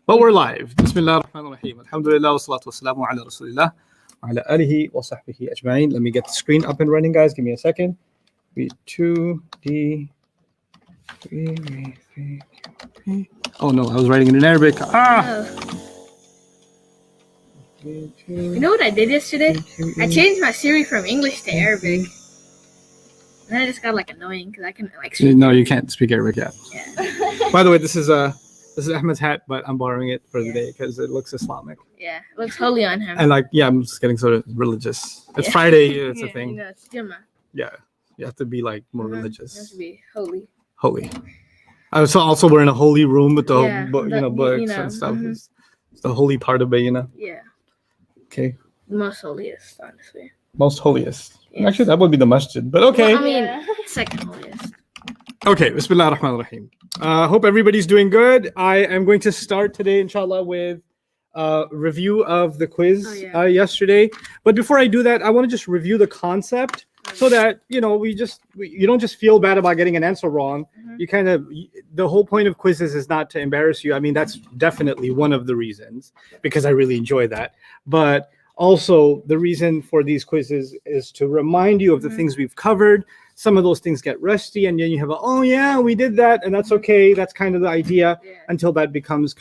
But we're live. Bismillah ar-Rahman ar-Rahim. Alhamdulillah wa salatu wa salamu ala Rasulillah wa ala alihi wa sahbihi ajma'in. Let me get the screen up and running, guys. Give me a second. B2D. Oh no, I was writing it in Arabic. You know what I did yesterday? I changed my Siri from English to Arabic. And then I just got annoying because I couldn't speak. No, you can't speak Arabic yet. Yeah. By the way, this is Ahmed's hat, but I'm borrowing it for the day because it looks Islamic. Yeah, it looks holy on him. And I'm just getting sort of religious. It's Friday, it's a thing. You know, it's Jummah. Yeah, you have to be more religious. You have to be holy. Holy. I was also we're in a holy room with the books and stuff. It's the holy part of Bayyinah. Yeah. Okay. Most holiest, honestly. Most holiest. Yes. Actually, that would be the masjid, but okay. Well, second holiest. Okay, Bismillah ar-Rahman ar-Rahim. Hope everybody's doing good. I am going to start today, inshallah, with a review of the quiz yesterday. But before I do that, I want to just review the concept so that, you don't just feel bad about getting an answer wrong. The whole point of quizzes is not to embarrass you. I mean, that's definitely one of the reasons because I really enjoy that. But also the reason for these quizzes is to remind you of the things we've covered. Some of those things get rusty and then you have we did that, and that's okay. That's kind of the idea until that becomes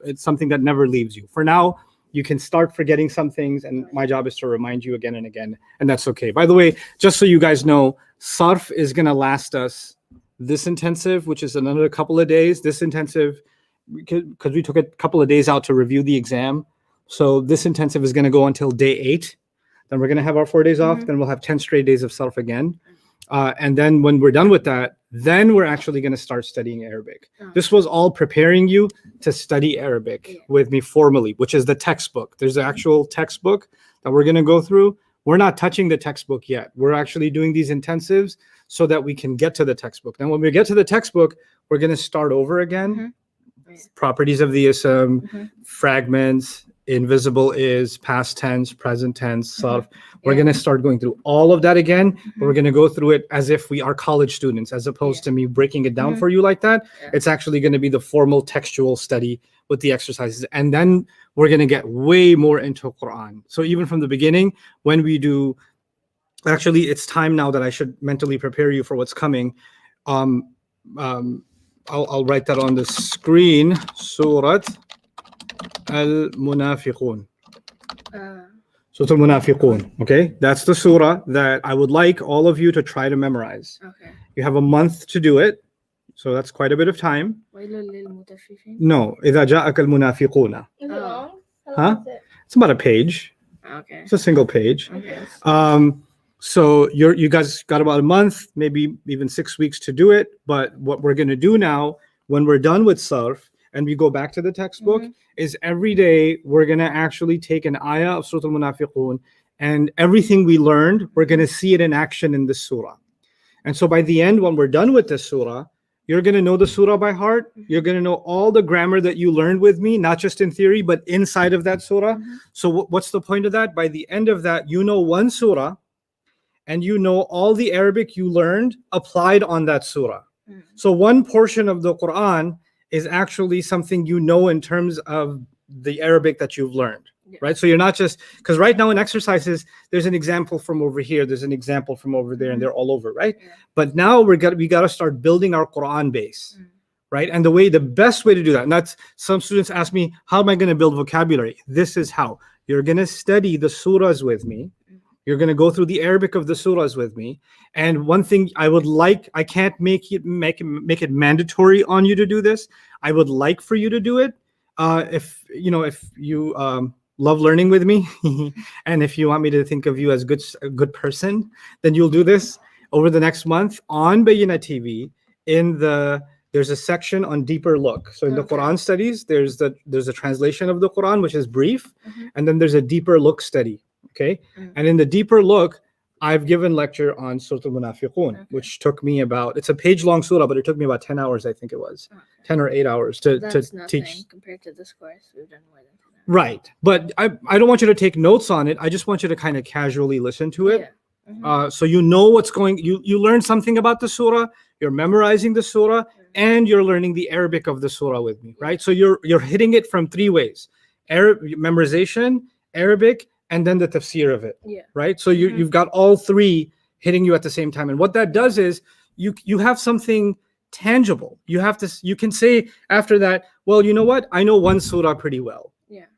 it's something that never leaves you. For now, you can start forgetting some things, and my job is to remind you again and again, and that's okay. By the way, just so you guys know, Sarf is going to last us this intensive, which is another couple of days. This intensive, because we took a couple of days out to review the exam. So this intensive is going to go until day 8. Then we're going to have our 4 days off. Then we'll have 10 straight days of Sarf again. And then when we're done with that, then we're actually going to start studying Arabic. This was all preparing you to study Arabic with me formally, which is the textbook. There's the actual textbook that we're going to go through. We're not touching the textbook yet. We're actually doing these intensives so that we can get to the textbook. Then when we get to the textbook, we're going to start over again. Properties of the ism, fragments, invisible is, past tense, present tense, sarf. We're going to start going through all of that again. But we're going to go through it as if we are college students, as opposed to me breaking it down for you like that. It's actually going to be the formal textual study with the exercises. And then we're going to get way more into Quran. So even from the beginning, when we do, actually, it's time now that I should mentally prepare you for what's coming. I'll write that on the screen. Surah Al-Munafiqun. Surah Al-Munafiqun. Okay, that's the surah that I would like all of you to try to memorize. Okay. You have a month to do it, so that's quite a bit of time. No, إذا جاءك المنافقون. Is it long? Huh? It's about a page. Okay. It's a single page. Okay. So you guys got about a month, maybe even 6 weeks to do it. But what we're going to do now, when we're done with Sarf and we go back to the textbook, is every day we're going to actually take an ayah of Surah Al-Munafiqun, and everything we learned, we're going to see it in action in this surah. And so by the end, when we're done with this surah, you're going to know the surah by heart. You're going to know all the grammar that you learned with me, not just in theory, but inside of that surah. So what's the point of that? By the end of that, you know one surah, and you know all the Arabic you learned applied on that surah. So one portion of the Quran is actually something you know in terms of the Arabic that you've learned, right? So you're not just, because right now in exercises, there's an example from over here, there's an example from over there, and they're all over, right? But now we got to start building our Quran base, right? And the best way to do that, and that's, some students ask me, how am I going to build vocabulary? This is how. You're going to study the surahs with me. You're going to go through the Arabic of the surahs with me. And one thing I would like, I can't make it mandatory on you to do this. I would like for you to do it. If you love learning with me, and if you want me to think of you as a good person, then you'll do this over the next month on Bayyinah TV. There's a section on deeper look. So in the Quran studies, there's a translation of the Quran, which is brief, and then there's a deeper look study. Okay, and in the deeper look, I've given lecture on Surah Al-Munafiqun, which took me it's a page-long surah, but it took me about 10 hours, I think it was, 10 or 8 hours to teach. Compared to this course, we've done more than 10 hours. Right, but I don't want you to take notes on it. I just want you to kind of casually listen to it. So you know what's going. You learn something about the surah. You're memorizing the surah, and you're learning the Arabic of the surah with me, right? So you're hitting it from three ways: memorization, Arabic, and then the tafseer of it, right? So you've got all three hitting you at the same time. And what that does is you have something tangible. You can say after that, well, you know what? I know one surah pretty well.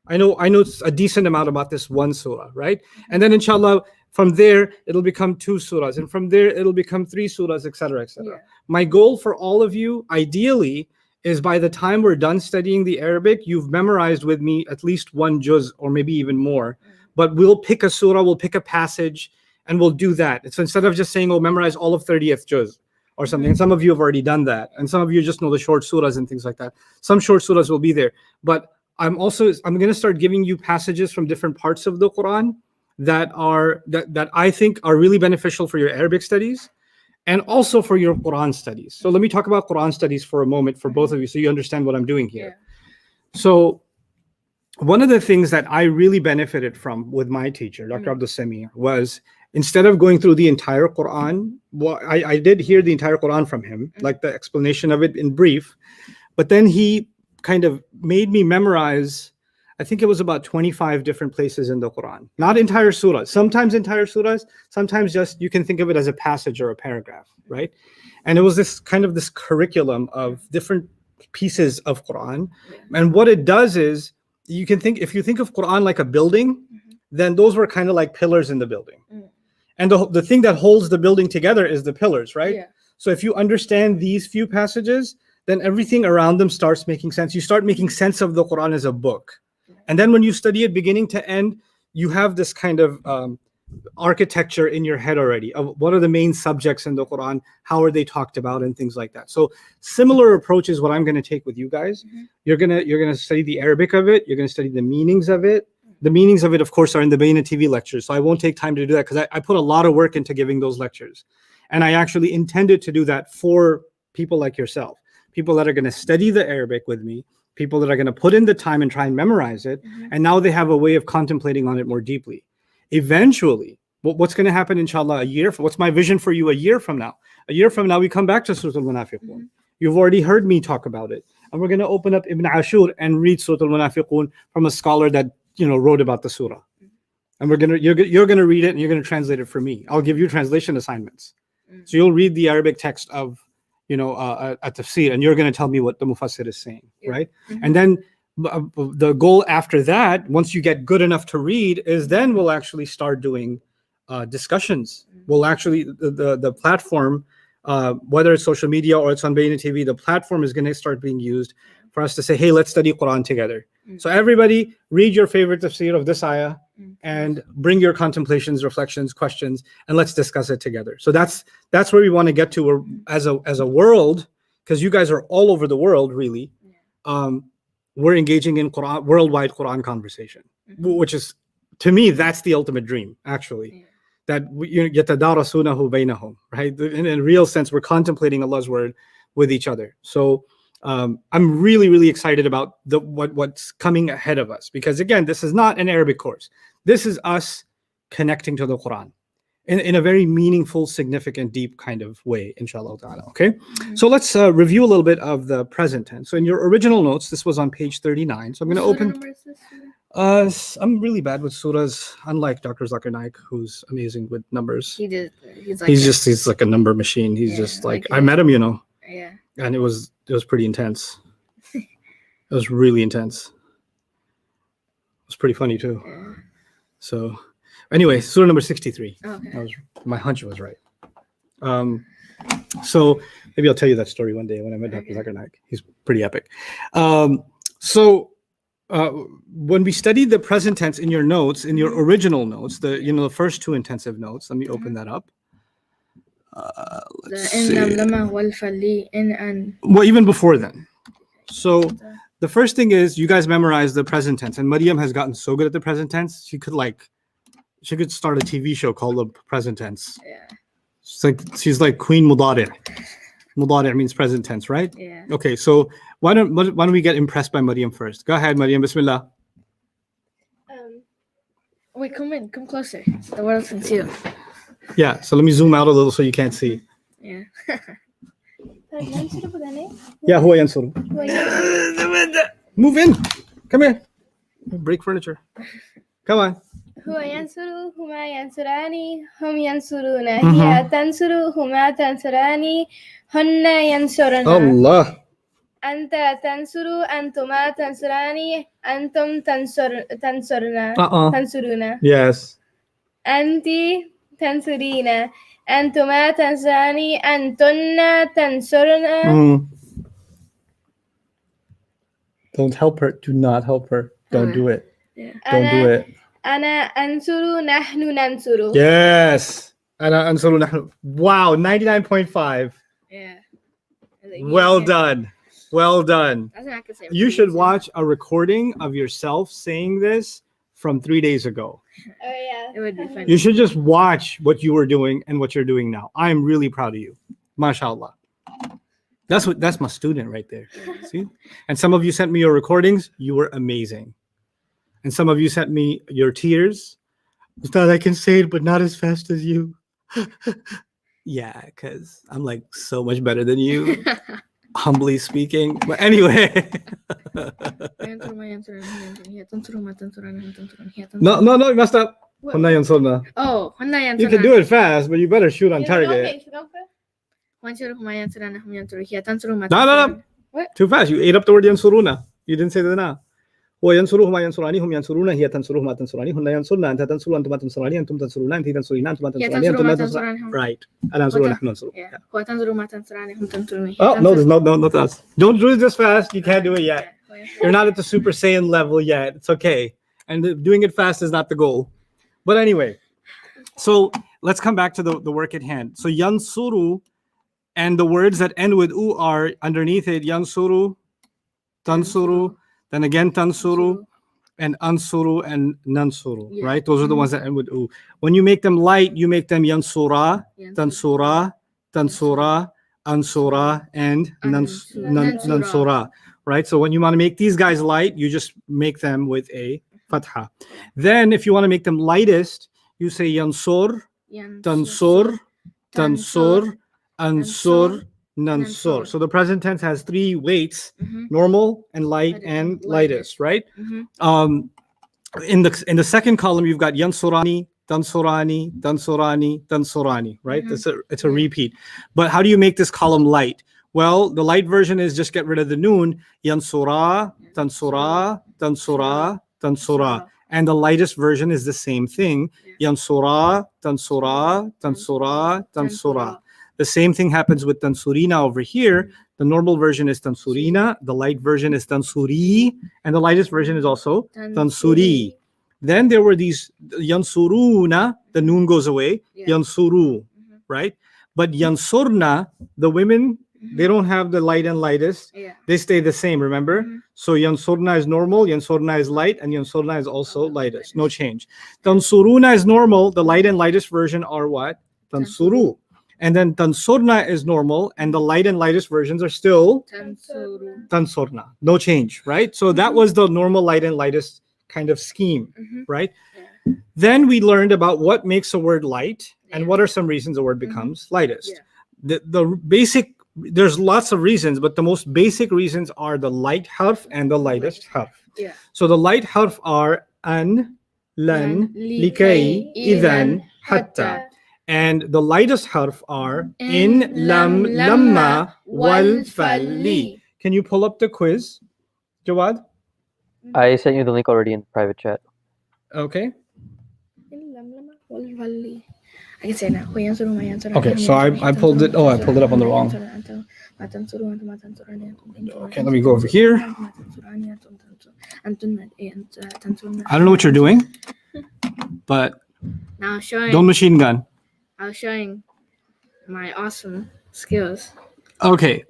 I know a decent amount about this one surah, right? And then inshallah, from there, it'll become 2 surahs. And from there, it'll become 3 surahs, etc., etc. My goal for all of you, ideally, is by the time we're done studying the Arabic, you've memorized with me at least 1 juz or maybe even more. But we'll pick a surah, we'll pick a passage, and we'll do that. So instead of just saying, oh, memorize all of 30th juz or something, and some of you have already done that, and some of you just know the short surahs and things like that. Some short surahs will be there. But I'm going to start giving you passages from different parts of the Quran that I think are really beneficial for your Arabic studies and also for your Quran studies. So let me talk about Quran studies for a moment for both of you so you understand what I'm doing here. So one of the things that I really benefited from with my teacher, Dr. Abdul Sami, was instead of going through the entire Quran, I did hear the entire Quran from him, like the explanation of it in brief, but then he kind of made me memorize, I think it was about 25 different places in the Quran. Not entire surahs, sometimes entire surahs, sometimes just you can think of it as a passage or a paragraph, right? And it was this curriculum of different pieces of Quran. And what it does is, if you think of Quran like a building, then those were kind of like pillars in the building. And the thing that holds the building together is the pillars, right? So if you understand these few passages, then everything around them starts making sense. You start making sense of the Quran as a book. And then when you study it beginning to end, you have this kind of architecture in your head already of what are the main subjects in the Quran, how are they talked about, and things like that. So similar approach is what I'm going to take with you guys. You're gonna study the Arabic of it. You're going to study the meanings of it. The meanings of it, of course, are in the Bayyinah TV lectures. So I won't take time to do that because I put a lot of work into giving those lectures. And I actually intended to do that for people like yourself, people that are going to study the Arabic with me, people that are going to put in the time and try and memorize it. And now they have a way of contemplating on it more deeply. Eventually, what's going to happen, inshallah, what's my vision for you a year from now? A year from now, we come back to Surah Al-Munafiqun. You've already heard me talk about it. And we're going to open up Ibn Ashur and read Surah Al-Munafiqun from a scholar that wrote about the surah. And you're gonna read it and you're gonna translate it for me. I'll give you translation assignments. So you'll read the Arabic text of a tafseer, and you're gonna tell me what the mufassir is saying, right? And then the goal after that, once you get good enough to read, is then we'll actually start doing discussions. We'll actually the platform, whether it's social media or it's on Bayyinah TV, the platform is gonna start being used for us to say, hey, let's study Quran together. So everybody read your favorite tafsir of this ayah and bring your contemplations, reflections, questions, and let's discuss it together. So that's where we want to get to as a world, because you guys are all over the world, really. We're engaging in worldwide Quran conversation, which is, to me, that's the ultimate dream, actually. That yatadarasunahu bainahum, right? In a real sense, we're contemplating Allah's word with each other. So I'm really, really excited about what's coming ahead of us, because again, this is not an Arabic course. This is us connecting to the Quran in a very meaningful, significant, deep kind of way, inshallah ta'ala. Okay, so let's review a little bit of the present tense. So in your original notes, this was on page 39. So I'm going to open. I'm really bad with surahs, unlike Dr. Zakir Naik, who's amazing with numbers. He's like a number machine. He's just like I met him, Yeah. And it was pretty intense. It was really intense. It was pretty funny too. Yeah. So anyway, surah number 63. Okay. My hunch was right. So maybe I'll tell you that story one day when I met Dr. Zakir Naik. He's pretty epic. When we studied the present tense in your notes, in your original notes, the first 2 intensive notes, let me open that up. Let's see. Well, even before then. So the first thing is you guys memorize the present tense, and Maryam has gotten so good at the present tense. She could start a TV show called the present tense. Yeah. She's like Queen Mudari'. Mudari' means present tense, right? Yeah. Okay, so why don't we get impressed by Maryam first? Go ahead, Maryam. Bismillah. Wait, come closer. So the world can see you. Yeah, so let me zoom out a little so you can't see. Yeah. Yeah, huwa yansuru. Move in. Come here. Break furniture. Come on. هو ينصر هما ينصراني هم ينصرون هي تنصر هما تنصراني هن ينصرن Allah. أنت تنصر أنتما تنصراني أنتم تنصرون تنصرون Yes. أنت تنصرين أنتما تنصراني أنتن تنصرن. Don't help her. Do not help her. Don't do it. Yeah. Don't do it. أنا أنصر نحن ننصر. Yes. أنا أنصر نحن. Wow, 99.5. Yeah. Well done. Well done. That's what I could say. You should watch a recording of yourself saying this from 3 days ago. Oh yeah. It would be funny. You should just watch what you were doing and what you're doing now. I'm really proud of you. MashaAllah. That's my student right there. See? And some of you sent me your recordings. You were amazing. And some of you sent me your tears. Ustad, I can say it, but not as fast as you. Yeah, because I'm like so much better than you, humbly speaking. But anyway. No, you messed up. Oh, you can do it fast, but you better shoot on target. No. What? Too fast. You ate up the word yansuruna. You didn't say that now. وينصره ما ينصراني هم ينصرون هي تنصره ما تنصراني هن ينصرن أنت تنصر أنتما تنصراني أنتم تنصرون أنت تنصرين أنتما تنصراني أنتم لا تنصرون. Right. أنا أنصر نحن ننصر. هو تنصر ما تنصراني هم تنصرون. Oh no, there's not us. Don't do it this fast. You can't do it yet. You're not at the Super Saiyan level yet. It's okay. And doing it fast is not the goal. But anyway, so let's come back to the work at hand. So yansuru and the words that end with u are underneath it. Yansuru, tansuru. Then again, tansuru and ansuru and nansuru, right? Those are the ones that end with u. When you make them light, you make them yansura, tansura, tansura, ansura, and nansura, right? So when you want to make these guys light, you just make them with a fatha. Then if you want to make them lightest, you say yansur, tansur, tansur, ansur, nansur. So the present tense has three weights: normal and light and lightest, right? In the second column, you've got yansurani, tansurani, tansurani, tansurani, right? It's a repeat. But how do you make this column light? Well, the light version is just get rid of the noon. Yansura, tansura, tansura, tansura. And the lightest version is the same thing. Yansura, tansura, tansura, tansura. The same thing happens with tansurina over here. The normal version is tansurina, the light version is tansuri, and the lightest version is also tansuri. Then there were these yansuruna, the noon goes away, yansuru, right? But yansurna, the women, they don't have the light and lightest. They stay the same, remember? So yansurna is normal, yansurna is light, and yansurna is also lightest. No change. Tansuruna is normal, the light and lightest version are what? Tansuru. And then tansurna is normal, and the light and lightest versions are still tansurna. No change, right? So that was the normal light and lightest kind of scheme, right? Then we learned about what makes a word light and what are some reasons a word becomes lightest. The basic, there's lots of reasons, but the most basic reasons are the light harf and the lightest harf. So the light harf are an, lan, likay, idhan, hatta. And the lightest harf are in, lam, lamma, wal, falli. Can you pull up the quiz, Jawad? I sent you the link already in private chat. Okay. I can say now. Okay, so I pulled it. Oh, I pulled it up on the wrong. Okay, let me go over here. I don't know what you're doing, but now showing. Don't machine gun. I was showing my awesome skills. Okay,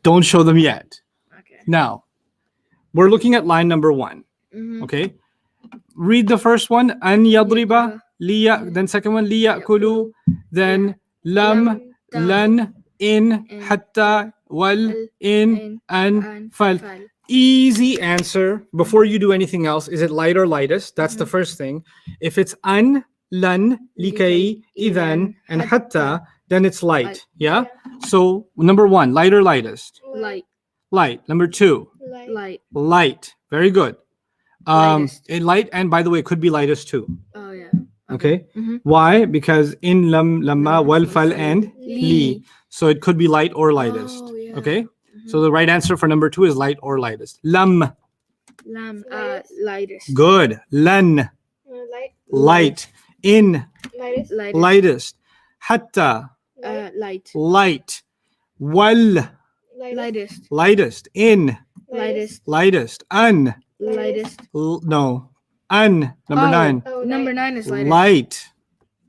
don't show them yet. Okay. Now, we're looking at line number 1. Okay, read the first one. An yadriba, liya. Then second one, liya kulu. Then lam, lan, in, hatta, wal, in, an, fal. Easy answer. Before you do anything else, is it light or lightest? That's the first thing. If it's an, lan, likay, idhan, and hatta, then it's light. Light. Yeah? So number 1, light or lightest? Light. Light. Number 2, Light. light. Very good. Lightest. Light, and by the way, it could be lightest too. Oh yeah. Okay. Mhm. Why? Because in lam, lamma, wal, fal, and Li. li. So it could be light or lightest. Oh, yeah. Okay. So the right answer for number 2 is light or lightest. Lam. Lamb. Lightest. Good. Lan. Light. In. Lightest. Lightest. Hatta. Light. Light. Wal. Lightest. Lightest. In. Lightest. Lightest. An. Lightest. No. An. Number 9. Number 9 is lightest. Light.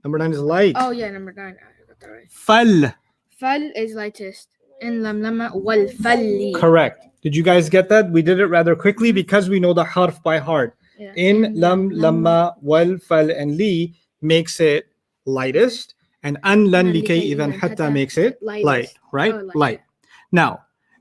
Number 9 is light. Oh yeah, number 9. I got that right. Fal. Fal is lightest. In lam lama wal falli. Correct. Did you guys get that? We did it rather quickly because we know the harf by heart. Yeah. In, lam, lamma, wal, fal, and li makes it lightest, and an, lan, likay, even hatta makes it light, right? Oh, light. Light. Now,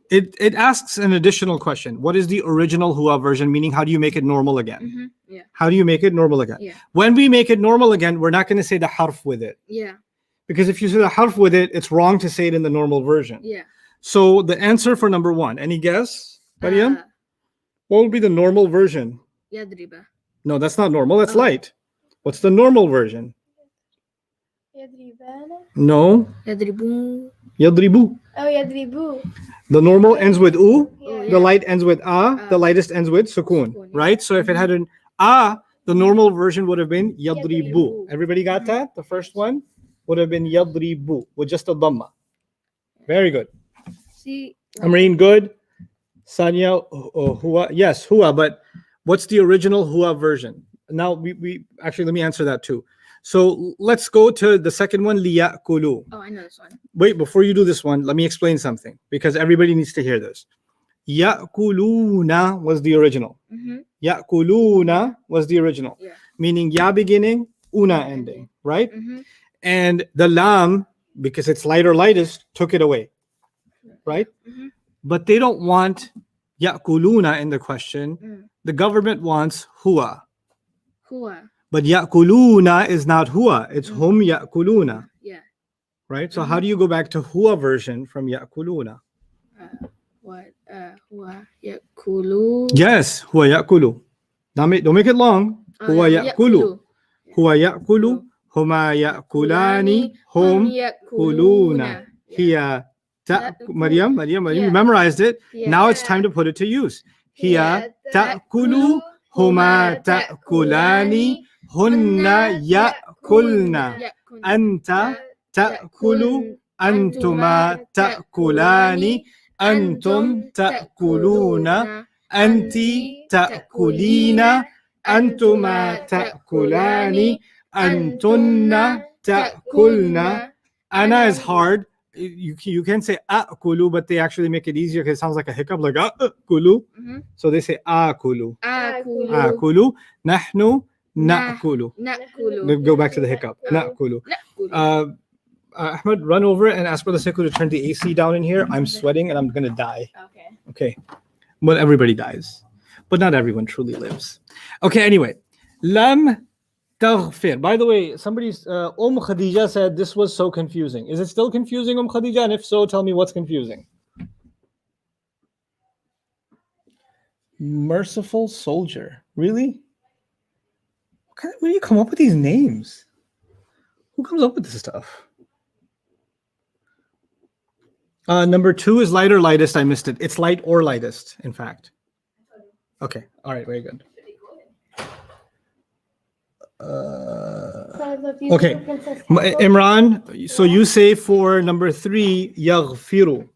it asks an additional question. What is the original huwa version? Meaning, how do you make it normal again? Mhm. Yeah. How do you make it normal again? Yeah. When we make it normal again, we're not going to say the harf with it. Yeah. Because if you say the harf with it, it's wrong to say it in the normal version. Yeah. So the answer for number 1, any guess, Mariam? What would be the normal version? Yadriba. No, that's not normal. That's Oh. light. What's the normal version? No. Yadribu. Yadribu. Oh, yadribu. The normal ends with u. Oh, The yeah. light ends with a. The lightest ends with sukun. Sukun, yeah. Right? So if it had an a, the normal version would have been yadribu. Yadribu. Everybody got that? The first one would have been yadribu with just a dhamma. Very good. See. Amreen, good. Sanya, huwa. Yes, huwa, but what's the original huwa version? Now, we actually, let me answer that too. So let's go to the second one, liya'kulu. Oh, I know this one. Wait, before you do this one, let me explain something because everybody needs to hear this. Ya'kuluna was the original. Mm-hmm. Ya'kuluna was the original. Yeah. Meaning ya beginning, una ending, right? Mm-hmm. And the lam, because it's light or lightest, took it away, right? Mm-hmm. But they don't want ya'kuluna in the question. Mm. The government wants huwa. Hua. But ya'kuluna is not huwa, it's hum ya'kuluna, Yeah. right? So how do you go back to huwa version from ya'kuluna? What? Hua. Yakulu. Yes, huwa ya'kulu. Don't make it long. Huwa ya'kulu. Huwa ya'kulu. Huma ya'kulani. Hum kuluna. Hiya Maryam, you memorized it. Yeah. Now it's time to put it to use. Hiya ta'kulu. Huma ta'kulani. Hunna ya'kulna. Anta ta'kulu. Antuma ta'kulani. Antum ta'kuluna. Anti ta'kulina. Antuma ta'kulani. Antunna ta'kulna. Ana is hard. You can say akulu, but they actually make it easier because it sounds like a hiccup, like akulu. Mm-hmm. So they say akulu. Akulu. Akulu. Nahnu na'kulu. Nakulu. Go back to the hiccup. Na'kulu. Nakulu. Ahmed, run over and ask Brother Sekou to turn the AC down in here. I'm sweating and I'm gonna die. Okay. Okay. Well, everybody dies, but not everyone truly lives. Okay. Anyway, lam taghfir. By the way, somebody's Khadija said this was so confusing. Is it still confusing, Khadija? And if so, tell me what's confusing. Merciful soldier. Really? Where do you come up with these names? Who comes up with this stuff? Number 2 is light or lightest. I missed it. It's light or lightest, in fact. Okay. All right. Very good. Okay. Imran, so you say for number 3, yaghfiru.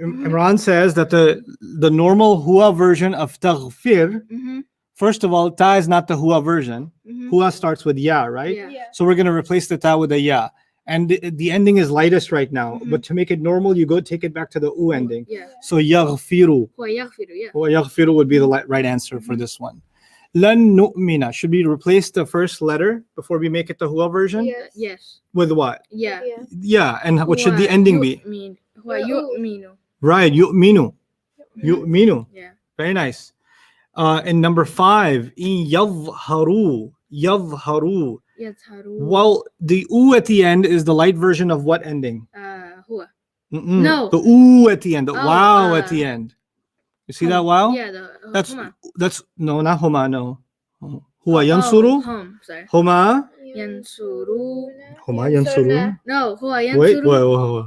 Imran says that the normal huwa version of taghfir, first of all, ta is not the huwa version. Huwa starts with ya, right? Yeah. So we're going to replace the ta with a ya. And the ending is lightest right now. But to make it normal, you go take it back to the u ending. Yeah. So yaghfiru. Hua yaghfiru. Yeah. Yaghfiru would be the right answer for this one. Lan nu'mina. Should we replace the first letter before we make it the huwa version? Yes. With what? Yeah. Yeah. And what should the ending be? Hua yu'minu. Right. Yu'minu. Yu'minu. Yeah. Very nice. And number 5, in yadhharu. Yadhharu. Yadharu. Well, the oo at the end is the light version of what ending? Huwa. Mm-mm. No. The oo at the end, the Oh, wow at the end. You see that wow? Yeah, the That's no, not homa, no. Huwa Oh, yansuru. hum, sorry. Homa. Yansuru. Homa yansuru. No, huwa Wait, yansuru. wait.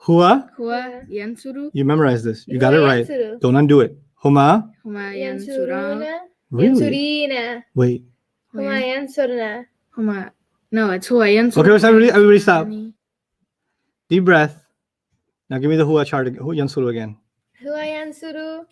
Huwa. Huwa yansuru. You memorize this. You got it right. Don't undo it. Homa. Huma yansura. Really? Wait. Huma yansurna. Huma. No, it's huwa yansuru. Okay, everybody stop. Deep breath. Now give me the huwa chart again. Huwa yansuru again. Huwa yansuru.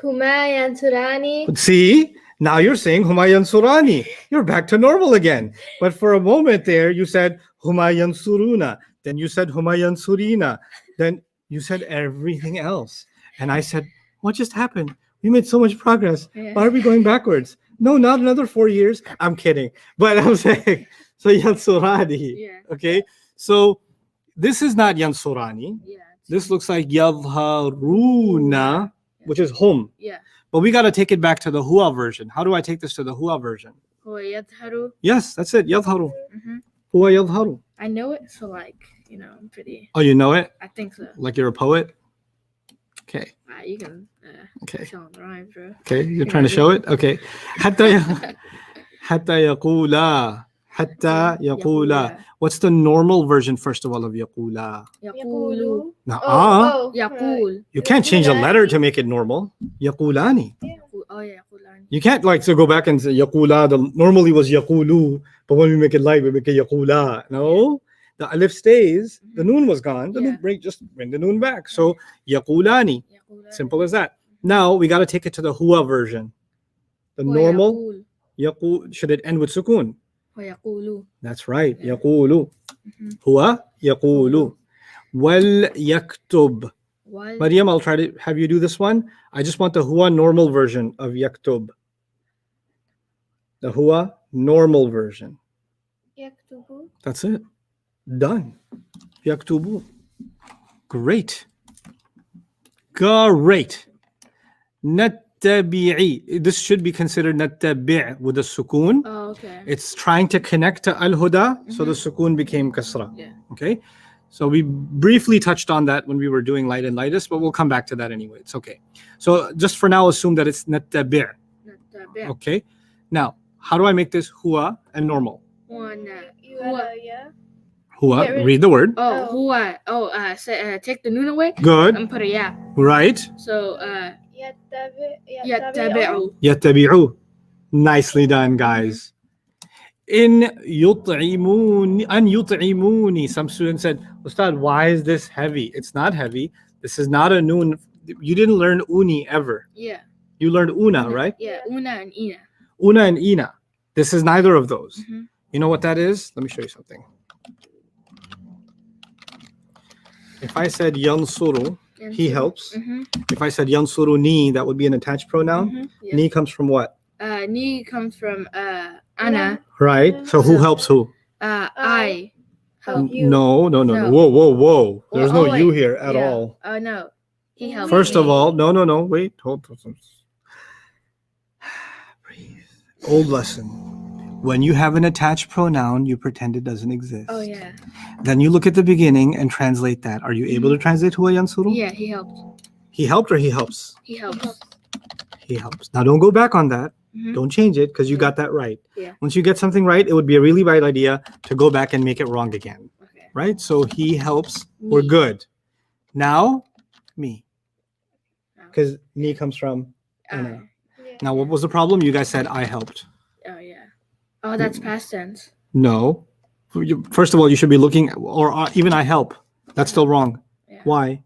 Huma yansurani. See? Now you're saying huma yansurani. You're back to normal again. But for a moment there, you said huma yansuruna. Then you said huma yansurina. Then you said everything else. And I said, what just happened? We made so much progress. Yeah. Why are we going backwards? No, not another 4 years. I'm kidding. But I'm saying, so yansurani. Yeah. Okay? So this is not yansurani. Yeah. This looks like yadharuna, which is hum. Yeah. But we got to take it back to the huwa version. How do I take this to the huwa version? Huwa yadharu. Yes, that's it. Yadharu. Mm-hmm. Huwa yadharu. I know it, so I'm pretty. Oh, you know it? I think so. Like you're a poet? Okay. You can Okay. tell the rhymes, bro. Okay. You're trying to show it? Okay. Hatta yaqula. Hatta yaqula. What's the normal version, first of all, of yaqula? Yaqulu. Nah. Yaqul. You can't change a letter to make it normal. Yaqulani. Oh yeah, yaqulani. You can't go back and say yaqula. Normally was yaqulu, but when we make it light, we make it yaqula. No, the alif stays. The noon was gone. The noon just bring the noon back. So yaqulani. Simple as that. Now we got to take it to the huwa version. The normal yaqul. Should it end with sukun? Yaqulu. That's right. Yaqulu. Huwa yaqulu. Wal yaktub. Maryam, I'll try to have you do this one. I just want the huwa normal version of yaktub. The huwa normal version. Yaktubu. That's it. Done. Yaktubu. Great. Great. Nattabi'i. This should be considered nattabi' with a sukoon. Oh, okay. It's trying to connect to al-huda, so the sukoon became kasra. Yeah. Okay? So we briefly touched on that when we were doing light and lightest, but we'll come back to that anyway. It's okay. So just for now, assume that it's nattabi'. Okay? Now, how do I make this huwa and normal? Huwa, read the word. Oh, huwa. Oh, take the noon away. Good. And put a ya. Right. So, yattabi'u. Yattabi'u. Nicely done, guys. In yut'imuni, an yut'imuni. Some students said, Ustad, why is this heavy? It's not heavy. This is not a noon. You didn't learn uni ever. Yeah. You learned una, right? Yeah, una and ina. Una and ina. This is neither of those. Mm-hmm. You know what that is? Let me show you something. If I said yansuru, he helps. Mm-hmm. If I said yansuru ni, that would be an attached pronoun. Mm-hmm. Yeah. Ni comes from what? Ni comes from ana. Right. So who helps who? I help. You. No. No. Whoa. There's no wait. you here at Yeah. all. Oh no, he helps. First of me. all, no. Wait. Hold. Breathe. Old lesson. When you have an attached pronoun, you pretend it doesn't exist. Oh yeah. Then you look at the beginning and translate that. Are you able to translate huwa yansuru? Yeah, he helped. He helped or he helps? He helps. He helps. Now don't go back on that. Mhm. Don't change it because you got that right. Yeah. Once you get something right, it would be a really bad idea to go back and make it wrong again. Okay. Right? So he helps. We're Me. good. Now, me. Oh. Because me comes from ana. Yeah. Now, what was the problem? You guys said I helped. Oh yeah. Oh, that's past tense. No. First of all, you should be looking, or even I help. That's still wrong. Yeah. Why?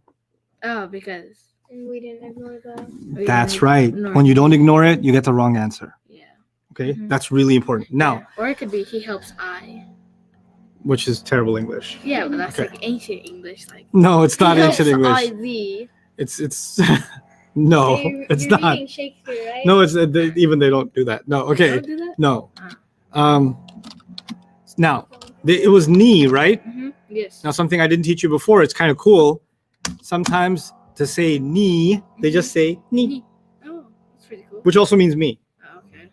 Oh, because. And we didn't ignore that. That's right. When you don't ignore it, you get the wrong answer. Yeah. Okay? Mhm. That's really important. Now, Yeah. Or it could be he helps I. which is terrible English. Yeah, but that's Okay. like ancient English. Like. No, it's not he ancient helps English. I thee. It's no, it's You're not. reading Shakespeare, right? No, it's even they don't do that. No, okay, Don't do that. no. Now it was ni, right? Mm-hmm. Yes. Now something I didn't teach you before. It's kind of cool. Sometimes to say ni, they just say ni, Oh, that's pretty cool. which also means me. Oh, okay.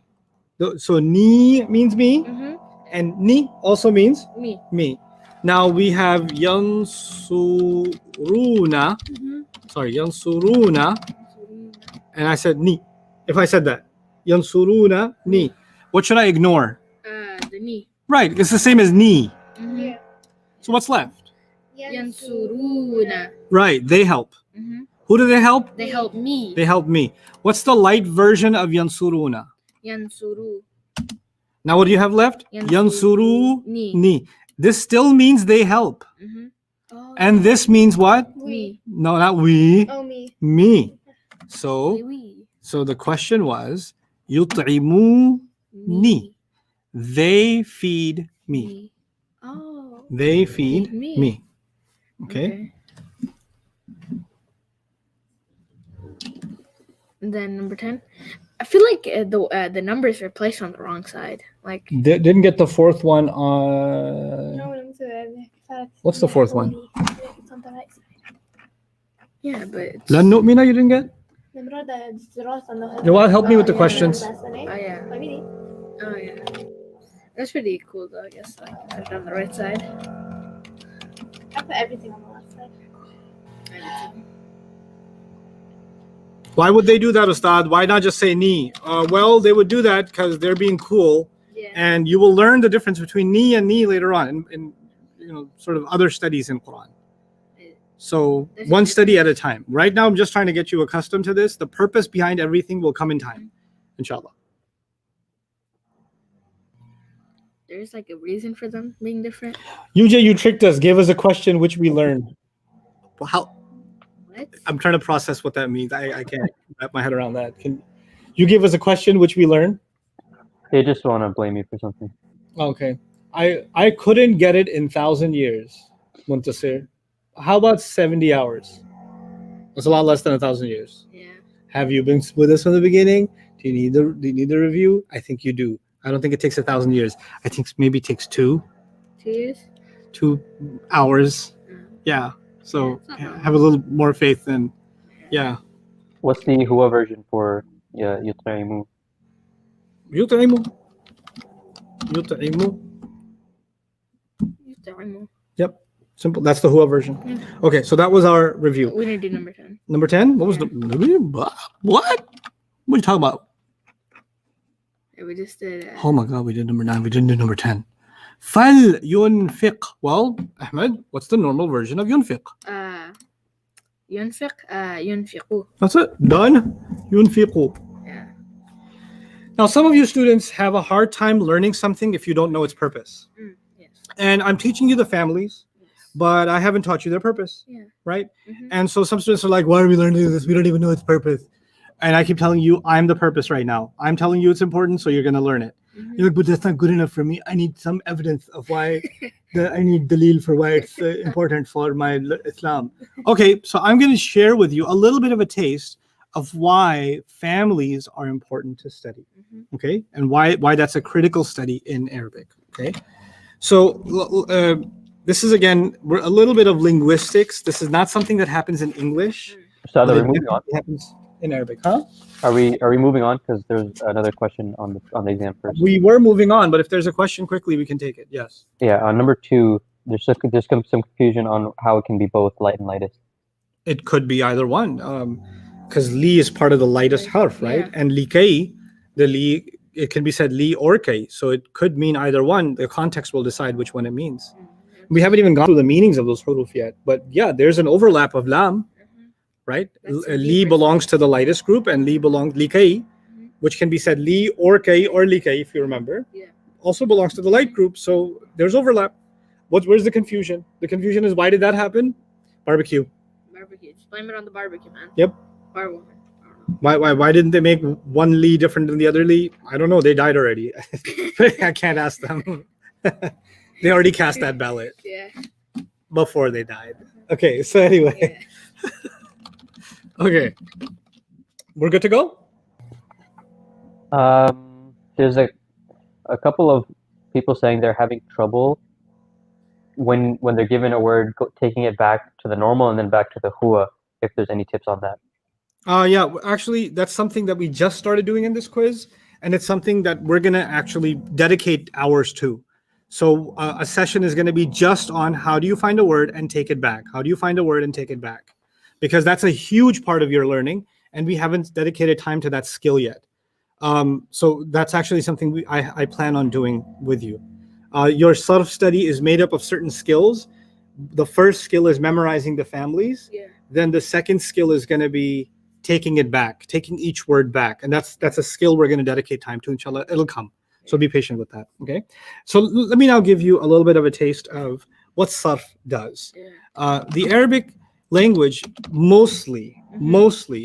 So ni means me, Mm-hmm. and ni also means Me. me. Now we have yansuruna. Mm-hmm. Sorry, yansuruna. And I said ni. If I said that, yansuruna ni. What should I ignore? The ni. Right, it's the same as ni. Mm-hmm. Yeah. So what's left? Yansuruna. Right, they help. Mm-hmm. Who do they help? They help me. They help me. What's the light version of yansuruna? Yansuru. Now what do you have left? Yansuru Ni. ni. This still means they help. Mm-hmm. Oh, And this means what? me. No, not we. Oh, me. Me. So We. the question was yut'imu ni. They feed me. Oh. They feed Feed me. me. Okay. And then number 10. I feel like the numbers are placed on the wrong side. Like Didn't get the fourth one on. No, I'm sorry. What's the fourth one? It's on the right side. yeah, but it's, لن نؤمن you didn't get? You want to help me with the questions? oh yeah. Oh yeah. That's pretty cool though. I guess like I put it on the right side. I put everything on the left side. I did too. Why would they do that, Ustad? Why not just say ni? Well, they would do that because they're being cool, Yeah. and you will learn the difference between ni and ni later on in sort of other studies in Quran. So There's a one study at a difference. time. Right now, I'm just trying to get you accustomed to this. The purpose behind everything will come in time, inshallah. There's like a reason for them being different. UJ, you tricked us. Gave us a question which we learned. Well, how? What? I'm trying to process what that means. I can't wrap my head around that. Can you give us a question which we learned? They just want to blame you for something. Okay. I couldn't get it in 1,000 years, Muntasir. How about 70 hours? That's a lot less than 1,000 years. Yeah. Have you been with us from the beginning? Do you need the review? I think you do. I don't think it takes 1,000 years. I think maybe it takes 2 2 years. 2 hours. Mm. Yeah. So Yeah, it's not have a little more faith than, yeah. What's the Hua version for Yutraimu? يطعم. يطعم. Yep. Simple. That's the Hua version. Yeah. Okay, so that was our review. We didn't do number 10. Number 10? What was the what? What are you talking about? Yeah, we just did. Oh my god, we did number 9. We didn't do number 10. Fal yunfiq. Well, Ahmed, what's the normal version of yunfiq? ينفق ينفقوا. That's it. Done. Yunfiqu. Yeah. Now, some of you students have a hard time learning something if you don't know its purpose. Yes. And I'm teaching you the families, but I haven't taught you their purpose. Yeah. Right? Mhm. And so some students are like, why are we learning this? We don't even know its purpose. And I keep telling you, I'm the purpose right now. I'm telling you it's important, so you're going to learn it. Mhm. You're like, but that's not good enough for me. I need some evidence of why, I need dalil for why it's important for my Islam. Okay, so I'm going to share with you a little bit of a taste of why families are important to study. Mhm. Okay, and why that's a critical study in Arabic. Okay, so this is again a little bit of linguistics. This is not something that happens in English. So but are we it moving on? definitely happens in Arabic, huh? Are we moving on? Because there's another question on the exam first. We were moving on, but if there's a question quickly, we can take it. Yes. Yeah, on number 2, there's some confusion on how it can be both light and lightest. It could be either one, because li is part of the lightest harf, right? Yeah. And likay, the li, it can be said li or kay, so it could mean either one. The context will decide which one it means. We haven't even gone through the meanings of those huruf yet, but yeah, there's an overlap of lam, right? That's a Li deeper belongs to the lightest group, and li belongs likay, which can be said li or kay or likay if you remember. Yeah. Also belongs to the light group, so there's overlap. Where's the confusion? The confusion is, why did that happen? Barbecue. Barbecue. Just blame it on the barbecue, man. Yep. Bar woman. I don't know. Why didn't they make one Lee different than the other Lee? I don't know. They died already. I can't ask them. They already cast that ballot Yeah. before they died. Okay, so anyway. Yeah. Okay. We're good to go? There's a couple of people saying they're having trouble when they're given a word, taking it back to the normal and then back to the hua, if there's any tips on that. Yeah, actually, that's something that we just started doing in this quiz. and it's something that we're going to actually dedicate hours to. So a session is going to be just on how do you find a word and take it back? How do you find a word and take it back? Because that's a huge part of your learning, and we haven't dedicated time to that skill yet. So that's actually something I plan on doing with you. Your sarf study is made up of certain skills. The first skill is memorizing the families. Yeah. Then the second skill is going to be taking it back, taking each word back. And that's a skill we're going to dedicate time to, inshallah. It'll come. So be patient with that, okay? So let me now give you a little bit of a taste of what sarf does. Yeah. The Arabic language mostly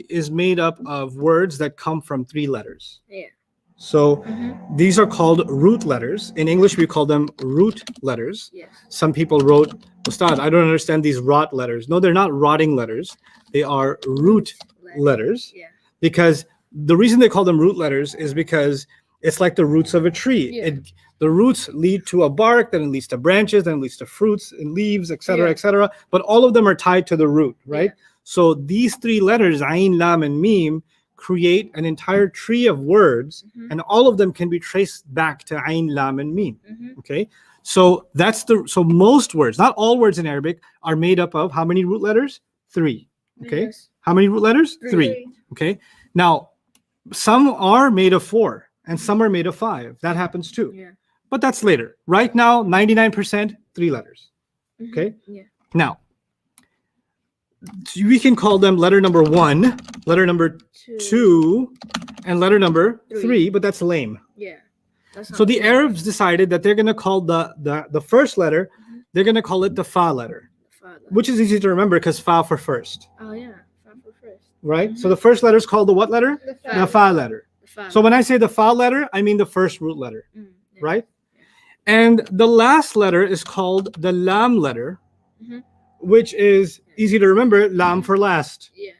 is made up of words that come from 3 letters. Yeah. So these are called root letters. In English, we call them root letters. Yes. Some people wrote, Ustad, I don't understand these rot letters. No, they're not rotting letters. They are root letters. Yeah. Because the reason they call them root letters is because it's like the roots of a tree. Yeah. The roots lead to a bark, then it leads to branches, then it leads to fruits and leaves, etc., Yeah. etc. But all of them are tied to the root, right? Yeah. So these 3 letters, ayn, lam, and mim, create an entire tree of words, and all of them can be traced back to ayn, lam, and mim. Okay, so so most words, not all words in Arabic, are made up of how many root letters? 3. Okay, Yes. how many root letters? 3. 3. Okay, now some are made of 4 and some are made of 5. That happens too. Yeah. But that's later. Right now, 99% 3 letters. Okay. Yeah. Now, we can call them letter number 1, letter number 2, and letter number 3, but that's lame. Yeah. That's So not the cool. Arabs decided that they're going to call the first letter, they're going to call it the fa letter, Father. which is easy to remember because fa for first, Oh yeah. Father first. right? So the first letter is called the what letter? The fa letter. The father. So when I say the fa letter, I mean the first root letter, Yeah. right? And the last letter is called the lam letter, which is easy to remember, lam for last. Yeah.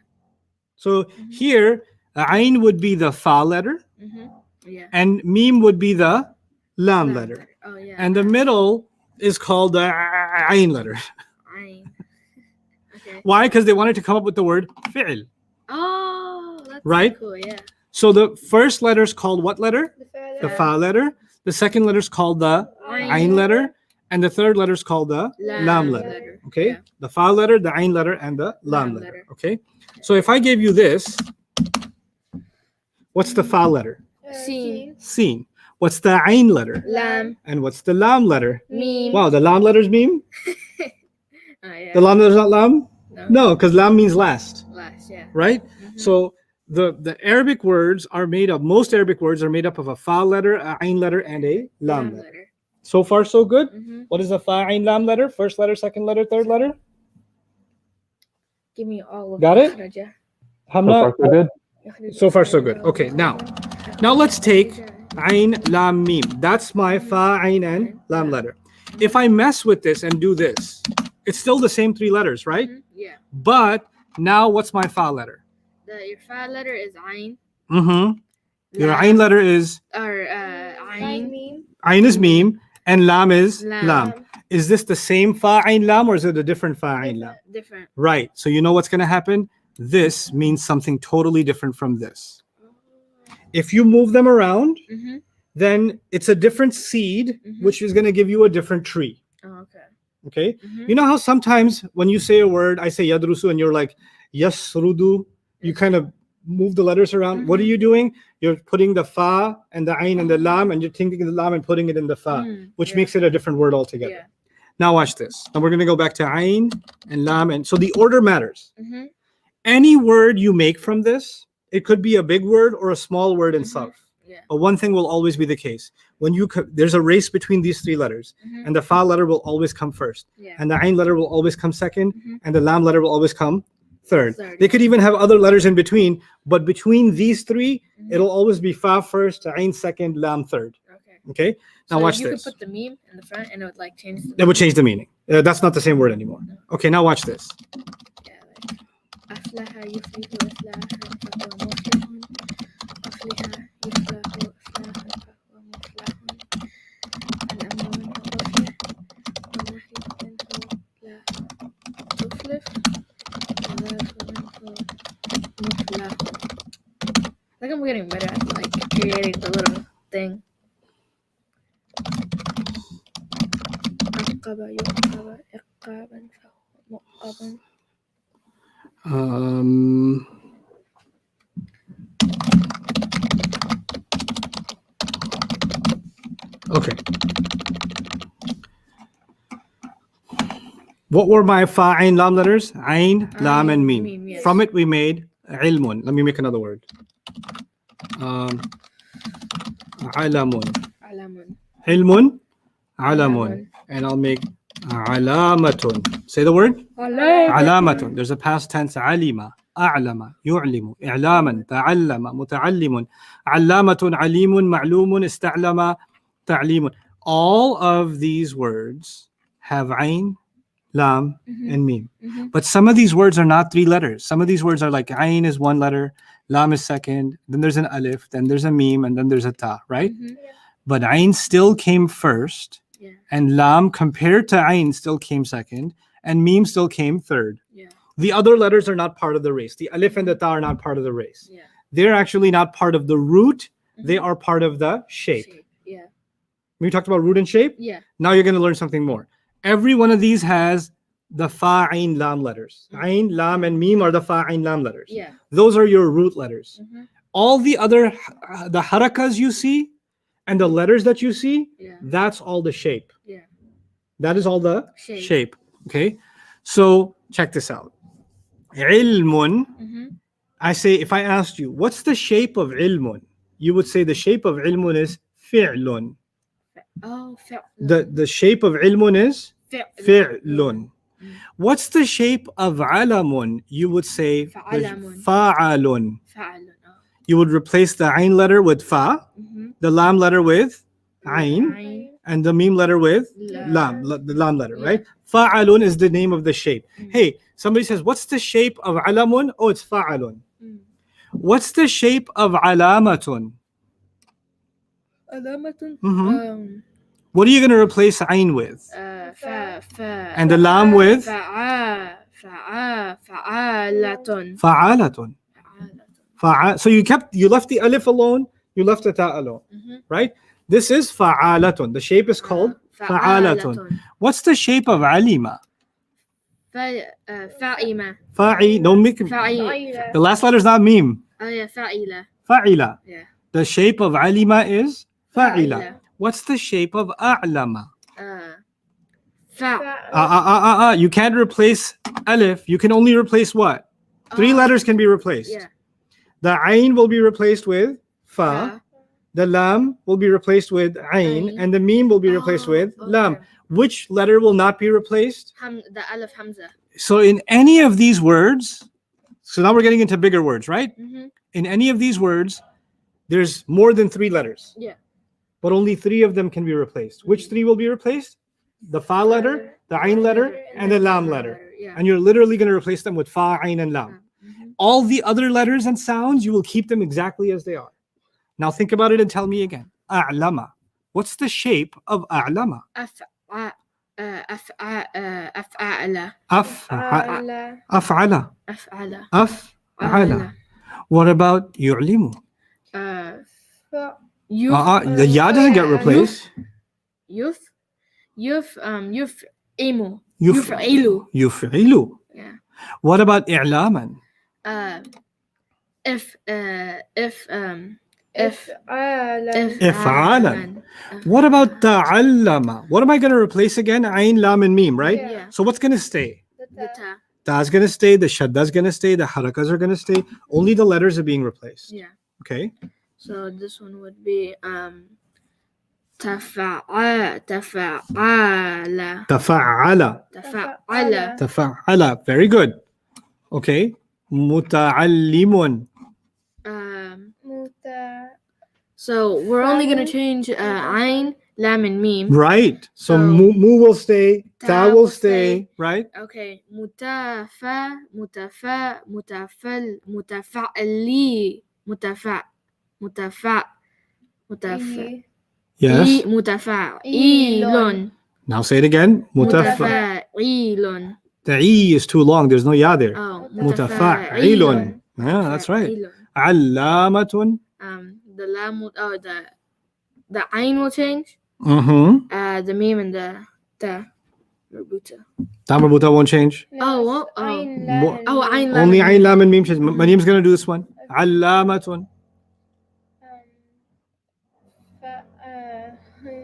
So here, ayn would be the fa letter, Yeah. and mim would be the lam letter. Oh yeah. And the middle is called the ayn letter. Ayn. Okay. Why? Because they wanted to come up with the word fi'l, Oh, that's right? cool. Yeah. So the first letter is called what letter? The The fa letter. The second letter is called the ayn letter. And the third letter is called the lam letter. Okay? Yeah. The fa letter, the ayn letter, and the lam Lam letter. letter. Okay? So if I gave you this, what's the fa letter? Sin. Sin. What's the ayn letter? Lam. And what's the lam letter? Meme. Wow, the lam letter's meme? Oh yeah. The lam letter's not lam? No. No, because lam means last, Last. Yeah. right? So the Arabic words are made up, most Arabic words are made up of a fa letter, a ayn letter, and a lam letter. So far, so good. What is the fa, ayn, lam letter? First letter, second letter, third letter? Give me all of Got it? Raja. So far, so good. So far, so good. Okay, now let's take ayn, lam, mim. That's my fa, ayn, and lam letter. If I mess with this and do this, it's still the same 3 letters, right? Yeah. But now what's my fa letter? Your fa letter is Ayn. Your Lam. ayn letter is, Or Ayn. ayn is mim, and lam is lam. Lam. Is this the same fa, ayn, lam, or is it a different fa, ayn, lam? Different. Right. So you know what's going to happen? This means something totally different from this. If you move them around, then it's a different seed, which is going to give you a different tree. Oh, okay. Okay. You know how sometimes when you say a word, I say yadrusu, and you're like yasrudu, you kind of move the letters around. What are you doing? You're putting the fa and the ayn and the lam, and you're taking the lam and putting it in the fa, which makes it a different word altogether. Yeah. Now watch this. Now we're going to go back to ayn and lam, and so the order matters. Any word you make from this, it could be a big word or a small word in sarf. Yeah. But one thing will always be the case. When there's a race between these 3 letters, and the fa letter will always come first, Yeah. and the ayn letter will always come second, and the lam letter will always come third. Third, They could even have other letters in between, but between these 3, it'll always be fa first, ayn second, lam third. Okay. Okay? Now So watch you this. could put the meme in the front and it would like change the That would change the meaning. That's not the same word anymore. Okay, now watch this. Yeah, like أفلح يفلح إفلاحا فهو مفلح أفلح يفلح إفلاحا فهو مفلح الأمر منه أفلح والنهي منه لا تفلح والذات منه مفلح. think I'm getting better at like creating the little thing. Okay. What were my fa'in lam letters? Ain, lam, and mim. Mim, yes. From it we made ilmun. Let me make another word. Alamun. Alamun. Ilmun, alamun. And I'll make alamatun. Say the word. Alamatun. There's a past tense. Alima, a'lama, yu'limu, i'laman, ta'allama, muta'allimun, allamatun, alimun, ma'lumun, ista'lama, ta'limun. All of these words have ain, lam, and mim. But some of these words are not 3 letters. Some of these words are like ain is 1 letter, lam is second, then there's an alif, then there's a mim, and then there's a ta, right? But ain still came first, and lam compared to ain still came second, and mim still came third. The other letters are not part of the race. The alif and the ta are not part of the race. They're actually not part of the root. They are part of the shape. We talked about root and shape. Now you're going to learn something more. Every one of these has the fa, ain, lam letters. Ain, lam, and mim are the fa, ain, lam letters. Those are your root letters. All the other, the harakas you see and the letters that you see, that's all the shape. That is all the shape. Okay? So check this out. Ilmun, I say, if I asked you, what's the shape of ilmun? You would say the shape of ilmun is fi'lun. Oh, The shape of ilmun is fi'lun. What's the shape of alamun? You would say fa'alun. You would replace the ain letter with fa, the lam letter with ain, and the mim letter with lam, the lam letter, right? Fa'alun is the name of the shape. Hey, somebody says, what's the shape of alamun? Oh, it's fa'alun. What's the shape of alamatun? Alamatun. What are you going to replace ain with? And the lam with? Fa'alatun. So you left the alif alone, you left the ta alone, right? This is fa'alatun. The shape is called fa'alatun. What's the shape of alima? Fa'ima. Don't make the last letter is not mim. Oh yeah, fa'ila. Fa'ila. Yeah. The shape of alima is fa'ila. What's the shape of a'lama? You can't replace alif. You can only replace what? 3 letters can be replaced. The ain will be replaced with fa. The lam will be replaced with ain, and the mim will be replaced with lam. Which letter will not be replaced? The alif hamza. So in any of these words, so now we're getting into bigger words, right? In any of these words, there's more than 3 letters. But only 3 of them can be replaced. Which 3 will be replaced? The fa letter, the ain letter, and the lam letter. And you're literally going to replace them with fa, ain, and lam. All the other letters and sounds, you will keep them exactly as they are. Now think about it and tell me again. A'lama. What's the shape of a'lama? Af'ala. Af'ala. Af'ala. What about yu'limu? The ya doesn't get replaced. Yuf'imu. Yuf'ilu. Yeah. What about i'laman? If'alan. What about ta'allama? What am I going to replace again? Ain, lam, and mim, right? So what's going to stay? The ta. Ta's going to stay, the shadda's going to stay, the harakas are going to stay. Only the letters are being replaced. Okay? So this one would be tafa'ala. Tafa'ala. Very good. Okay. Muta'allimun. So we're only going to change ain, lam, and mim. Right. So mu will stay, ta will stay, right? Okay. Mutafa'ali. Yes. Mutafa'ilun. Now say it again. Mutafa'ilun. The E is too long. There's no ya there. Oh, Mutafa'ilun. Yeah, that's right. Allamatun. The lam will, the ayn will change. Mm-hmm. The meme and the ta marbuta. Ta marbuta won't change. Oh, well, it's ayn, Mo- lam, and Oh, mim. ayn lam. Only ayn, lam, and mim change. Mhm. Mariam's gonna do this one. Allamatun.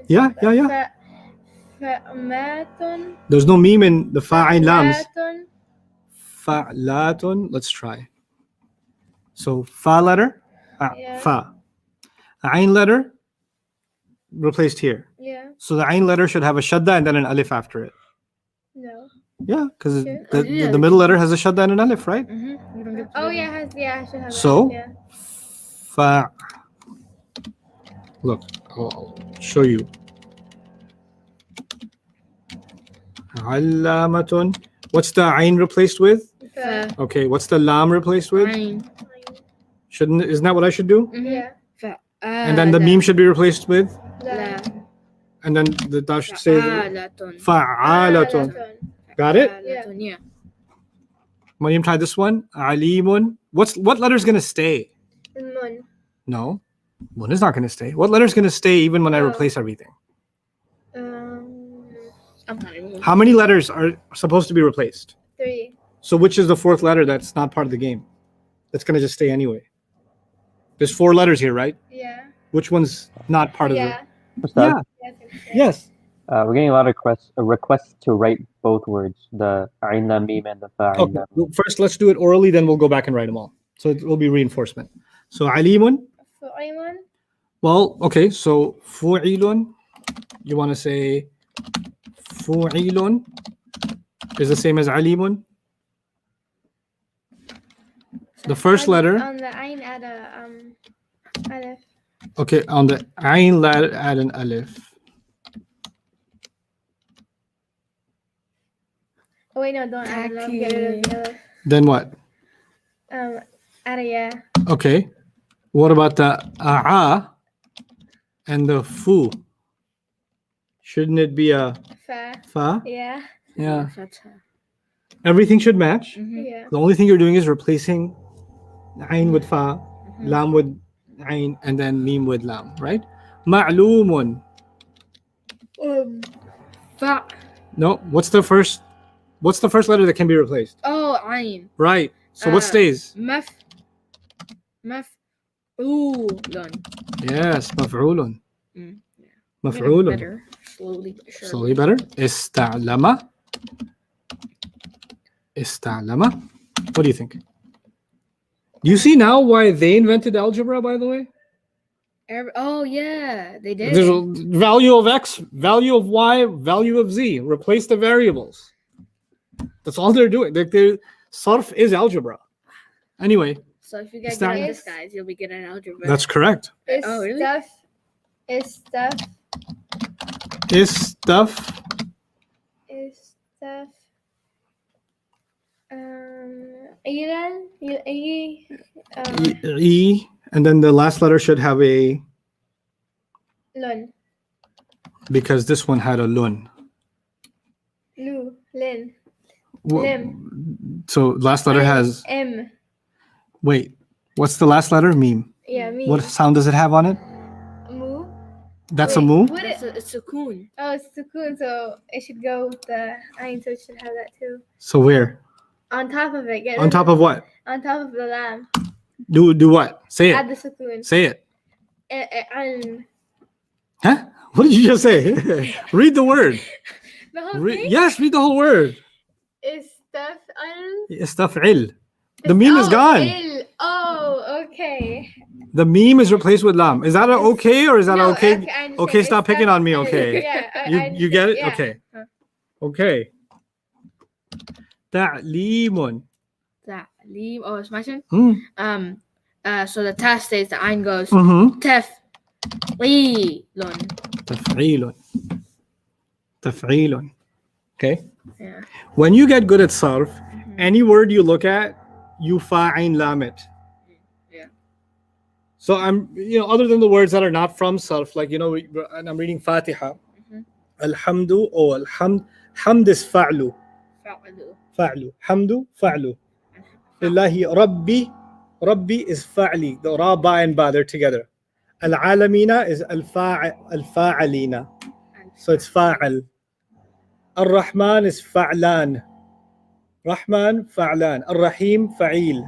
Yeah. Fa'matun. There's no meme in the fa ayn lams. Fa'latun. Fa'latun. Let's try. So fa letter, Yeah. fa. Ayn letter replaced here. Yeah. So the ayn letter should have a shadda and then an alif after it. No. Yeah, because Sure. the middle letter has a shadda and an alif, right? Mm-hmm. You don't get Oh yeah, I should have. So, that. Yeah. fa. Look, I'll show you. Allamatun. What's the ayn replaced with? Fa. Okay, what's the lam replaced with? Ayn. Isn't that what I should do? Mhm. Yeah. Fa. And then the meme should be replaced with, La. and then the dash should say Fa'alatun. fa'alatun. Got it? Fa'alatun, yeah. Mariam, try this one. Alimun. What letter's gonna stay? Mun. No, one is not gonna stay. What letter's gonna stay even when I Oh. replace everything? I'm not even. How many letters are supposed to be replaced? 3. So which is the fourth letter that's not part of the game? That's gonna just stay anyway. There's 4 letters here, right? Yeah. Which one's not part of Yeah. What's the? that? Yeah. That's gonna stay. Yes. We're getting a lot of requests to write both words, the ayn lam mim and the fa ayn Okay. lam. Well, first, let's do it orally. Then we'll go back and write them all. So it will be reinforcement. So alimun. Fu'ayman. Well, okay. So fu'ilun. You want to say fu'ilun is the same as alimun. The first letter. On the ayn add a alif. Okay, on the ayn letter add an alif. Oh wait, no, don't add an alif. Get rid of the alif. Then what? Add a yeah. Okay. What about the a'a and the fu? Shouldn't it be a Fa. fa? Yeah. Yeah. Fatha. Everything should match. Mhm. Yeah. The only thing you're doing is replacing ayn with fa, lam with ayn, and then mim with lam, right? Ma'lumun. Fa. No, what's the first letter that can be replaced? Oh, ayn. Right. So what stays? Maf. Maf'ulun. Yes, maf'ulun. Mm. Maf'ulun. Better. Slowly but surely. Slowly better. Ista'lama. Ista'lama. What do you think? Do you see now why they invented algebra, by the way? Oh yeah, they did. There's a value of x, value of y, value of z. Replace the variables. That's all they're doing. Sarf is algebra. Anyway, So if you get Is good that- at this, guys, you'll be good at algebra. that's correct. Oh, really? Istaf. Istaf. Iran. E, and then the last letter should have a, Lun. because this one had a lun. Lu. Lin. Wha- Lim. So last letter has, M. wait, what's the last letter? Meme. Yeah, me. What sound does it have on it? Mu. That's a Wait, mu? Would it? It's a coon. Oh, it's sukun, so it should go with the ayn, so it should have that too. So where? On top of it. Get On top of what? On top of the lam. Do what? Say Add it. the sukun. Say it. An. Huh? What did you just say? Read the word. The whole thing? Yes, read the whole word. Istaf an. Istaf'il. The meme is Oh, gone. il. Oh, okay. The meme is replaced with lam. Is that a okay or is that No, okay? I understand. Okay, stop picking on me, okay. Yeah, You get it? yeah. Okay. Huh. Okay. Ta'limun. Ta'lim. Oh, it's my turn. Hmm. So the ta stays. The ayn goes. Mm-hmm. Tef. Lun. Taf'ilun. Taf'ilun. Okay. Yeah. When you get good at sarf, any word you look at, you fa'ain lam it. Yeah. So I'm, other than the words that are not from sarf, like, and I'm reading Fatiha. Alhamdu, hamd is fa'lu. Fa'alu. Fa'lu. Hamdu, fa'lu. Lillahi Rabbi, Rabbi is fa'li. The ra, ba, and ba, they're together. Al-alamina is al-fa'alina. So it's fa'al. Ar-Rahman is fa'lan. Rahman, fa'lan. Ar-Rahim, fa'il.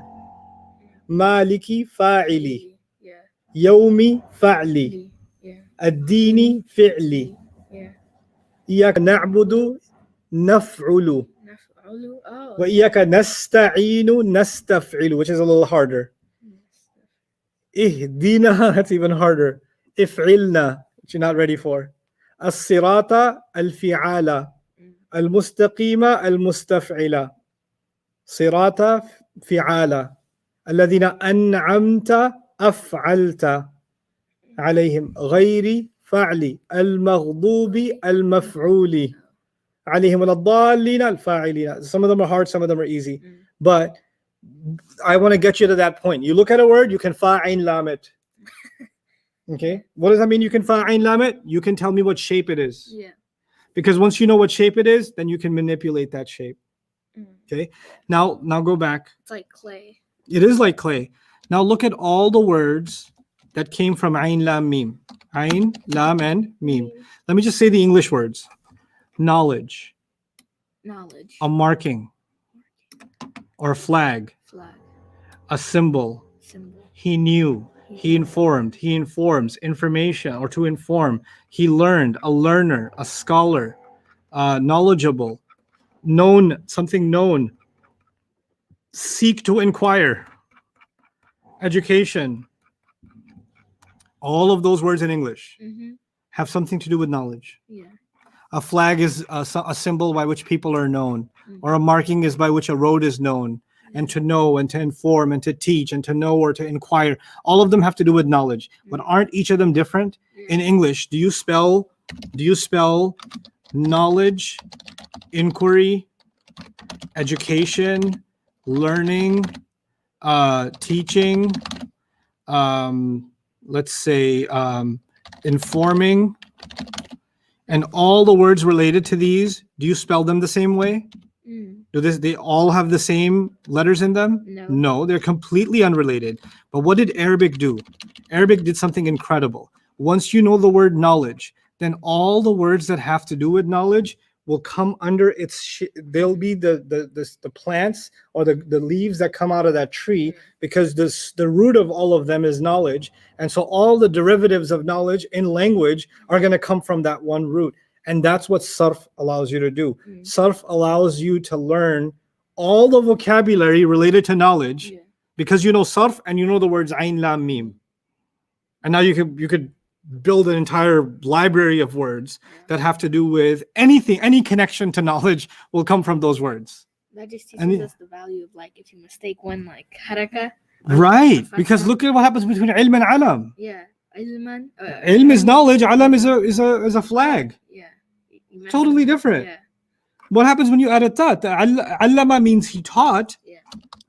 Maliki, fa'ili. Yeah. Yawmi, fa'li. Yeah. Ad-dini, fi'li. Yeah. إياك نعبد نفعل Naf'ulu. Oh. وإياك نستعين نستفعل, which is a little harder. اهدنا, that's even harder. افعلنا, which you're not ready for. الصراط الفعالة المستقيمة المستفعلة صراط فعالة الذين أنعمت أفعلت عليهم غير فعل المغضوب المفعول عليهم الضالين الفاعلين. Some of them are hard, some of them are easy. But I want to get you to that point. You look at a word, you can fa'ain lam it. Okay? What does that mean? You can fa'ain lam it? You can tell me what shape it is. Yeah. Because once you know what shape it is, then you can manipulate that shape. Okay? Now go back. It's like clay. It is like clay. Now look at all the words that came from ain, lam, mim. Ain, lam, and mim. Let me just say the English words. Knowledge. Knowledge. A marking. Or a flag. Flag. A symbol. Symbol. He knew. He informed. He informs. Information, or to inform. He learned. A learner. A scholar. Knowledgeable. Known. Something known. Seek to inquire. Education. All of those words in English have something to do with knowledge. Yeah. A flag is a symbol by which people are known, or a marking is by which a road is known. And to know and to inform and to teach and to know or to inquire, all of them have to do with knowledge. But aren't each of them different? In English, do you spell knowledge, inquiry, education, learning, teaching, let's say informing, and all the words related to these, do you spell them the same way? They all have the same letters in them? No, they're completely unrelated. But what did Arabic do? Arabic did something incredible. Once you know the word knowledge, then all the words that have to do with knowledge will come under its they'll be the plants or the leaves that come out of that tree, because the root of all of them is knowledge. And so all the derivatives of knowledge in language are going to come from that one root. And that's what sarf allows you to do. Sarf allows you to learn all the vocabulary related to knowledge, because you know sarf and you know the words ain, lam, mim. And now you could build an entire library of words that have to do with anything. Any connection to knowledge will come from those words. That just teaches us the value of, like, if you mistake one, like haraka. Right, because look at what happens between ilm and alam. Yeah, ilman. Ilm is knowledge. Alam is a flag. Yeah. Totally different. Yeah. What happens when you add a ta? Allama means he taught. Yeah.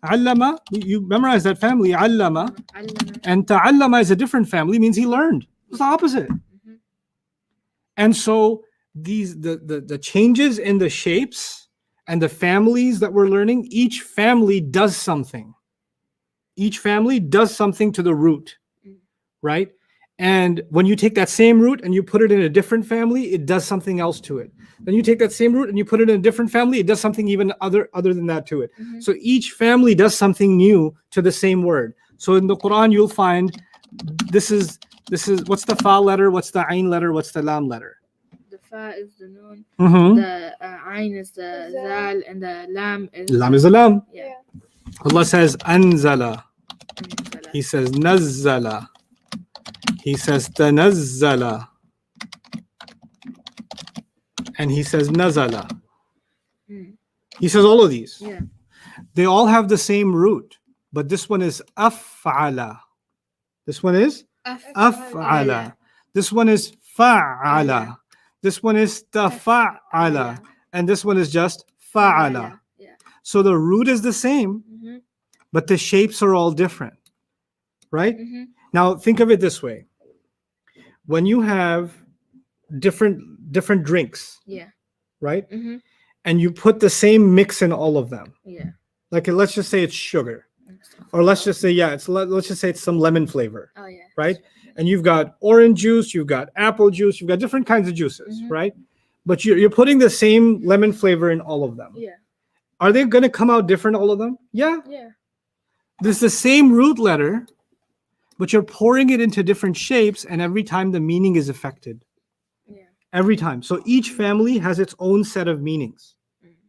Allama, you memorize that family. Allama. Allama. And ta'allama is a different family, means he learned. It's the opposite. And so the changes in the shapes and the families that we're learning, each family does something. Each family does something to the root, right? And when you take that same root and you put it in a different family, it does something else to it. Then you take that same root and you put it in a different family, it does something even other than that to it. So each family does something new to the same word. So in the Quran, you'll find this is what's the fa letter, what's the ain letter, what's the lam letter? The fa is the noon, the ain is the zal, and the lam is the lam. Yeah. Allah says anzala. He says nazzala. He says tanazzala. And he says nazala. He says all of these. Yeah. They all have the same root, but this one is af'ala. This one is af'ala. This one is fa'ala. This one is tafa'ala. And this one is just fa'ala. Yeah. So the root is the same, but the shapes are all different, right? Now think of it this way. When you have different drinks, right? And you put the same mix in all of them. Yeah. Like let's just say it's sugar. Or let's just say, let's just say it's some lemon flavor, Oh yeah. right? And you've got orange juice, you've got apple juice, you've got different kinds of juices, right? But you're putting the same lemon flavor in all of them. Yeah. Are they going to come out different, all of them? Yeah. Yeah. This is the same root letter, but you're pouring it into different shapes, and every time the meaning is affected. Yeah. Every time. So each family has its own set of meanings,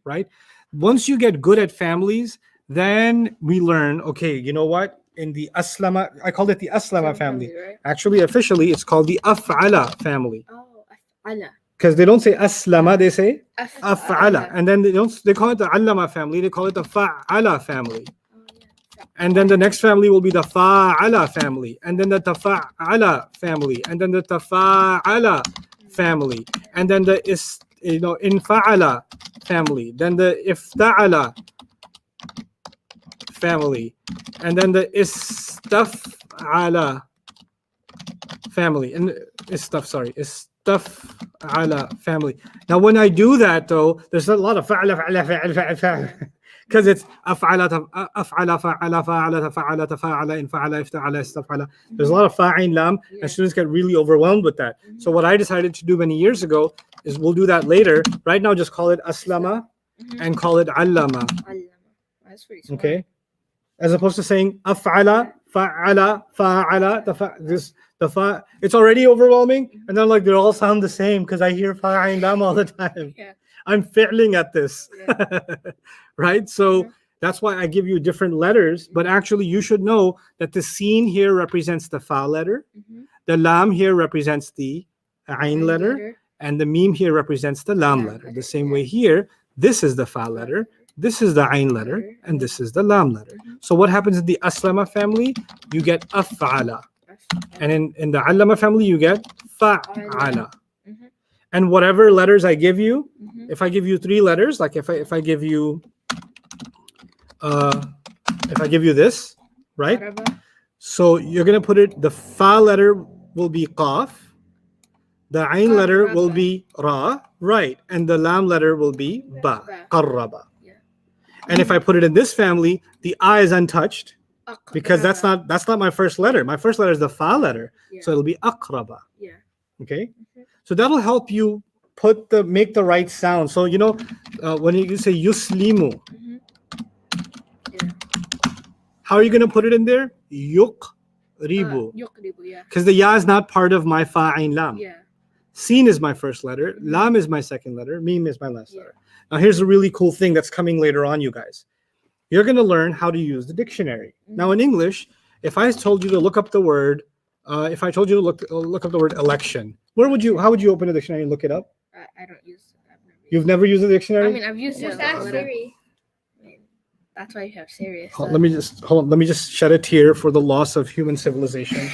right? Once you get good at families, then we learn, okay, you know what? In the Aslama, I called it the Aslama family. Right? Actually, officially, it's called the Af'ala family. Oh, af'ala. Because they don't say Aslama, they say Af'ala. Af'ala. And then they call it the Allama family, they call it the Fa'ala family. Oh, yeah. And then the next family will be the Fa'ala family, and then the Tafa'ala family, and then the Tafa'ala family, and then the Infa'ala family, then the Ifta'ala family, and then the Istaf'ala family, and Istaf'ala family. Now, when I do that, though, there's a lot of fa'ala, because it's af'ala, fa'ala, tafa'ala, infa'ala, ifta'ala, istaf'ala. There's a lot of fa'in lam, and students get really overwhelmed with that. So what I decided to do many years ago is we'll do that later. Right now, just call it aslama and call it allama. Allama. That's pretty smart. Okay? As opposed to saying af'ala, fa'ala, fa'ala, it's already overwhelming, and then like they all sound the same because I hear fa'in lam all the time. Yeah. I'm failing at this. Yeah. Right? So that's why I give you different letters, but actually you should know that the sin here represents the fa letter, the lam here represents the ain letter, and the mim here represents the lam letter. The same way here, this is the fa letter, this is the ain letter, and this is the lam letter. So what happens in the aslama family? You get af'ala. And in the allama family, you get fa'ala. And whatever letters I give you, if I give you 3 letters, like if I give you this, right? So you're gonna put it. The fa letter will be qaf, the ain letter will be ra, right, and the lam letter will be ba, qarraba. And if I put it in this family, the I is untouched because that's not my first letter. My first letter is the fa letter, so it'll be aqraba. Yeah. Okay. So that'll help you make the right sound. So when you say yuslimu, how are you going to put it in there? Yuqribu. Yuqribu, yeah. Because the ya is not part of my fa'in lam. Yeah. Sin is my first letter, lam is my second letter, mim is my last letter. Now here's a really cool thing that's coming later on, you guys. You're going to learn how to use the dictionary. Now in English, if I told you to look up the word, if I told you to look up the word election, how would you open a dictionary and look it up? I don't use it. You've never used a dictionary? I mean, I've used it. Just ask Siri. That's why you have serious. Let me just shed a tear for the loss of human civilization.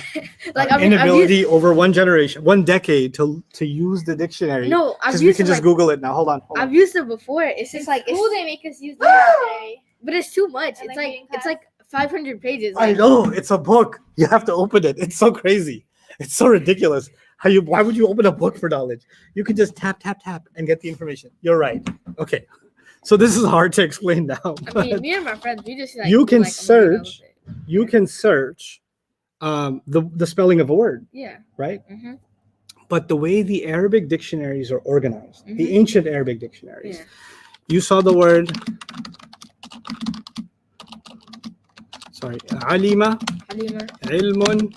Like inability over one decade to use the dictionary. No, because we can just Google it now. Hold on. I've used it before. It's just like School they make us use the dictionary. but it's too much. And, It's like 500 pages. I know, it's a book. You have to open it. It's so crazy. It's so ridiculous. Why would you open a book for knowledge? You can just tap and get the information. You're right. Okay. So this is hard to explain now. I mean, me and my friends, we just like you can like search. You can search the spelling of a word. Yeah. Right. But the way the Arabic dictionaries are organized, the ancient Arabic dictionaries, you saw the word. Sorry, alima, ilmun,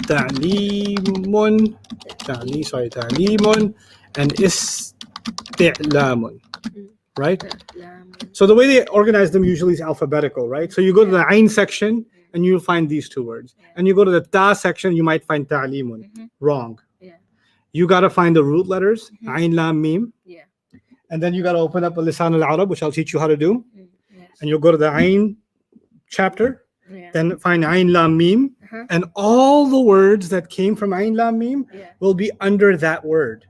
ta'limun, and isti'lamun. Right? So the way they organize them usually is alphabetical, right? So you go to the ain section and you'll find these 2 words. And you go to the ta section, you might find ta'limun. Wrong. You got to find the root letters, ain, lam, mim. And then you got to open up a lisan al-arab, which I'll teach you how to do. And you'll go to the ain chapter, then find ain, lam, mim. And all the words that came from ain, lam, mim will be under that word.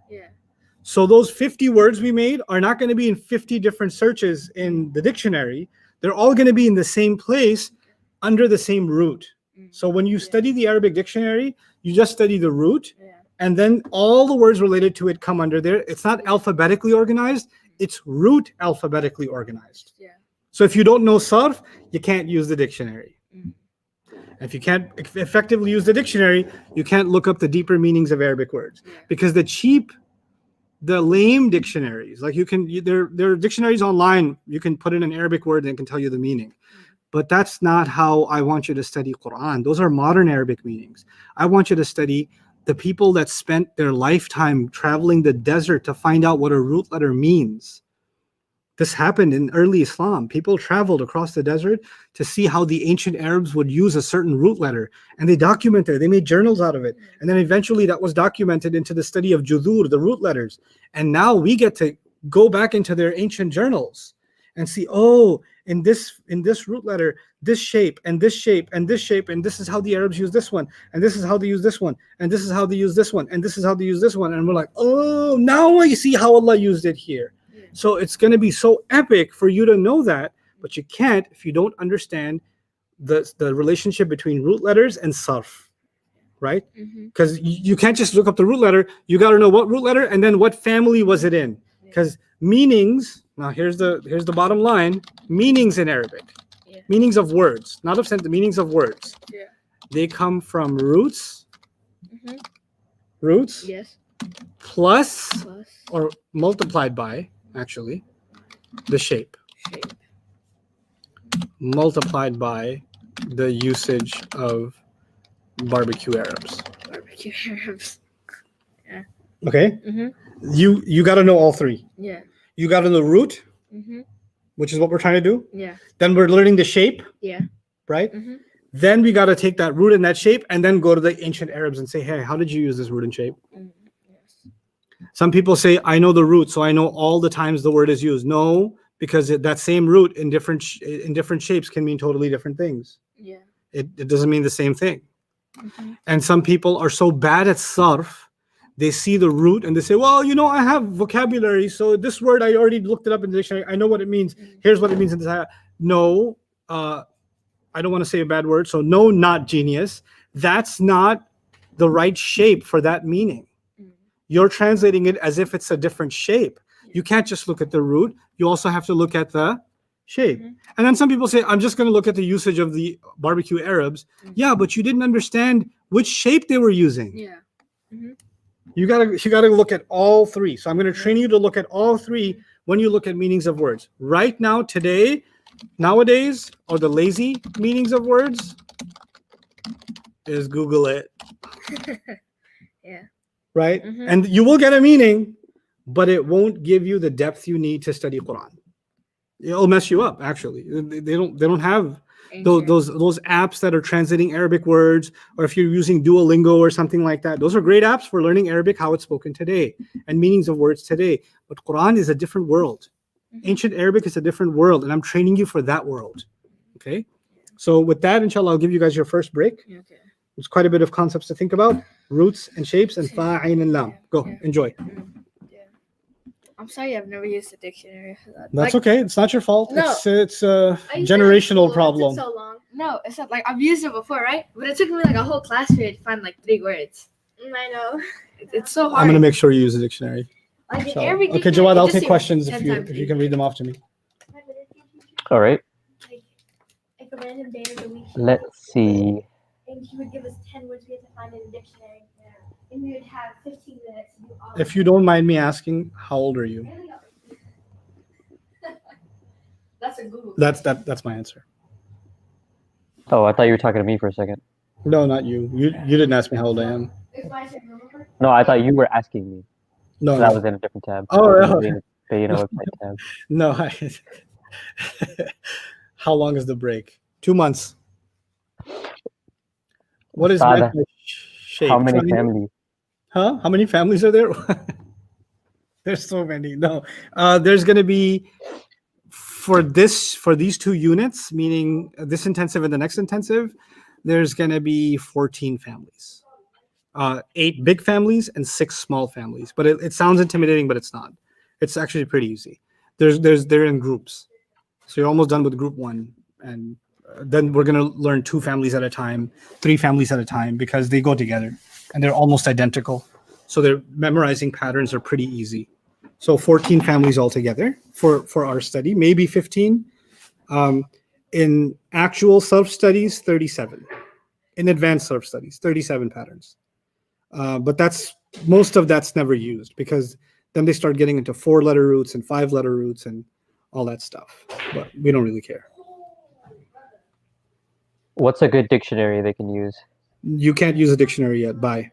So those 50 words we made are not going to be in 50 different searches in the dictionary. They're all going to be in the same place under the same root. So when you study the Arabic dictionary, you just study the root, and then all the words related to it come under there. It's not alphabetically organized, it's root alphabetically organized. So if you don't know sarf, you can't use the dictionary. If you can't effectively use the dictionary, you can't look up the deeper meanings of Arabic words. Because the lame dictionaries, like there are dictionaries online, you can put in an Arabic word and it can tell you the meaning. But that's not how I want you to study Quran. Those are modern Arabic meanings. I want you to study the people that spent their lifetime traveling the desert to find out what a root letter means. This happened in early Islam. People traveled across the desert to see how the ancient Arabs would use a certain root letter, and they documented it. They made journals out of it. And then eventually that was documented into the study of judur, the root letters. And now we get to go back into their ancient journals and see, oh, in this root letter, this shape and this shape and this shape, and this is how the Arabs use this one, and this is how they use this one, and this is how they use this one, and this is how they use this one. And we're like, oh, now I see how Allah used it here. So it's going to be so epic for you to know that, but you can't if you don't understand the relationship between root letters and sarf, right? Because you can't just look up the root letter. You got to know what root letter and then what family was it in. Because meanings, now here's the bottom line, meanings in Arabic, meanings of words, not of sentence, meanings of words. They come from roots, Yes. plus or multiplied by, actually, the shape multiplied by the usage of barbecue Arabs. Barbecue Arabs. Okay. You got to know all three. Yeah. You got to know root, which is what we're trying to do. Yeah. Then we're learning the shape. Yeah. Right. Then we got to take that root and that shape and then go to the ancient Arabs and say, hey, how did you use this root and shape? Some people say, I know the root, so I know all the times the word is used. No, because that same root in different shapes can mean totally different things. Yeah. It doesn't mean the same thing. And some people are so bad at sarf, they see the root and they say, well, I have vocabulary, so this word, I already looked it up in the dictionary. I know what it means. Here's what it means in this. No, I don't want to say a bad word. So no, not genius. That's not the right shape for that meaning. You're translating it as if it's a different shape. You can't just look at the root. You also have to look at the shape. And then some people say, I'm just going to look at the usage of the barbecue Arabs. Yeah, but you didn't understand which shape they were using. Yeah. You gotta look at all three. So I'm going to train you to look at all three when you look at meanings of words. Right now, nowadays, or the lazy meanings of words is Google it. Yeah. Right? And you will get a meaning, but it won't give you the depth you need to study Quran. It'll mess you up, actually. They don't have those apps that are translating Arabic words, or if you're using Duolingo or something like that. Those are great apps for learning Arabic, how it's spoken today, and meanings of words today. But Quran is a different world. Ancient Arabic is a different world, and I'm training you for that world. Okay? So with that, inshallah, I'll give you guys your first break. Okay. There's quite a bit of concepts to think about. Roots and shapes and fa, ayn, and lam. Go, enjoy. Yeah. I'm sorry I've never used a dictionary. That's okay. It's not your fault. No. It's a generational problem. It took so long. No, it's not like I've used it before, right? But it took me like a whole class period to find like 3 words. I know. It's so hard. I'm going to make sure you use a dictionary. Like in So, Arabic okay, dictionary, Jawad, it I'll just take seems questions 10 if times you can read them off to me. All right. Like a random day of the week. Let's see. And he would give us 10 words we had to find in the dictionary. And we would have 15 minutes to do all If you don't mind me asking, how old are you? That's a Google. That's my answer. Oh, I thought you were talking to me for a second. No, not you. You didn't ask me how old I am. It's my turn, remember? No, I thought you were asking me. No, That no. was in a different tab. Oh, I was really? in the Bayyinah website tab. No. How long is the break? 2 months. What is Sada, shape? How many families? Huh? How many families are there? There's so many. No. There's going to be for these 2 units, meaning this intensive and the next intensive, there's going to be 14 families. 8 big families and 6 small families. But it sounds intimidating, but it's not. It's actually pretty easy. They're in groups. So you're almost done with group 1, and then we're going to learn 2 families at a time, 3 families at a time, because they go together and they're almost identical. So their memorizing patterns are pretty easy. So 14 families altogether for our study, maybe 15. In actual self-studies, 37. in advanced surf studies, 37 patterns. But most of that's never used, because then they start getting into 4-letter roots and 5-letter roots and all that stuff. But we don't really care. What's a good dictionary they can use? You can't use a dictionary yet. Bye.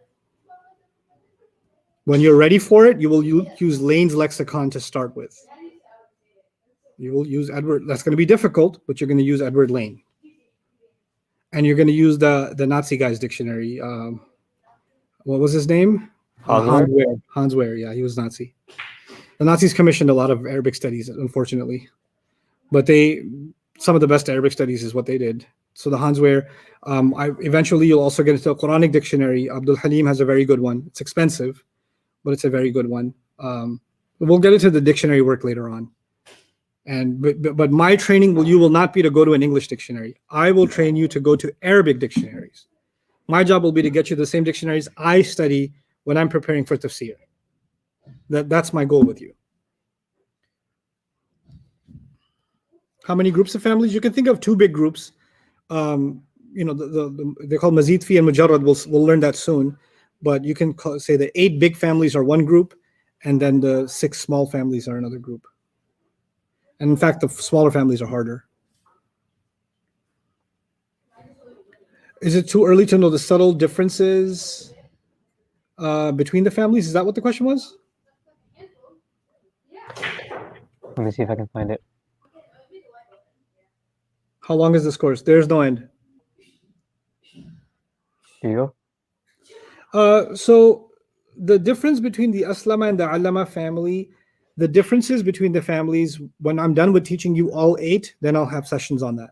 When you're ready for it, you will use Lane's lexicon to start with. You will use Edward. That's going to be difficult, but you're going to use Edward Lane. And you're going to use the Nazi guy's dictionary. What was his name? Hans Wehr? Hans Wehr. Yeah, he was Nazi. The Nazis commissioned a lot of Arabic studies, unfortunately. But some of the best Arabic studies is what they did. So the Hans Wehr. Eventually, you'll also get into a Quranic dictionary. Abdul Halim has a very good one. It's expensive, but it's a very good one. We'll get into the dictionary work later on. But my training you will not be to go to an English dictionary. I will train you to go to Arabic dictionaries. My job will be to get you the same dictionaries I study when I'm preparing for tafseer. That's my goal with you. How many groups of families? You can think of 2 big groups. They're called Mazid Fi and Mujarrad. We'll learn that soon. But you can say the 8 big families are one group, and then the 6 small families are another group. And in fact, the smaller families are harder. Is it too early to know the subtle differences between the families? Is that what the question was? Let me see if I can find it. How long is this course? There's no end. Do you? So the difference between the Aslama and the Allama family, the differences between the families, when I'm done with teaching you all 8, then I'll have sessions on that.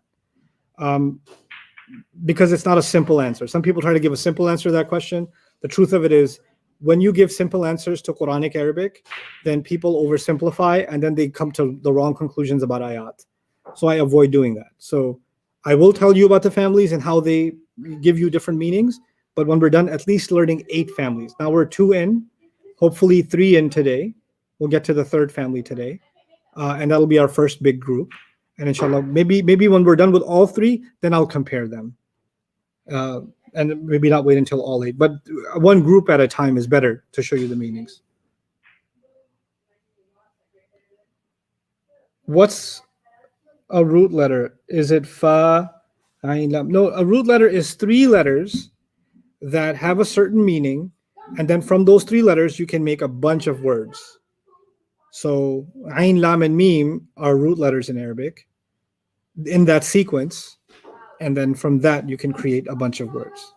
Because it's not a simple answer. Some people try to give a simple answer to that question. The truth of it is, when you give simple answers to Quranic Arabic, then people oversimplify and then they come to the wrong conclusions about ayat. So I avoid doing that. So I will tell you about the families and how they give you different meanings. But when we're done, at least learning 8 families. Now we're 2 in, hopefully 3 in today. We'll get to the 3rd family today. And that'll be our first big group. And inshallah, maybe when we're done with all 3, then I'll compare them. And maybe not wait until all 8. But one group at a time is better to show you the meanings. What's a root letter? Is it fa, ain, lam? No, a root letter is 3 letters that have a certain meaning. And then from those 3 letters, you can make a bunch of words. So ain, lam, and mim are root letters in Arabic in that sequence. And then from that, you can create a bunch of words.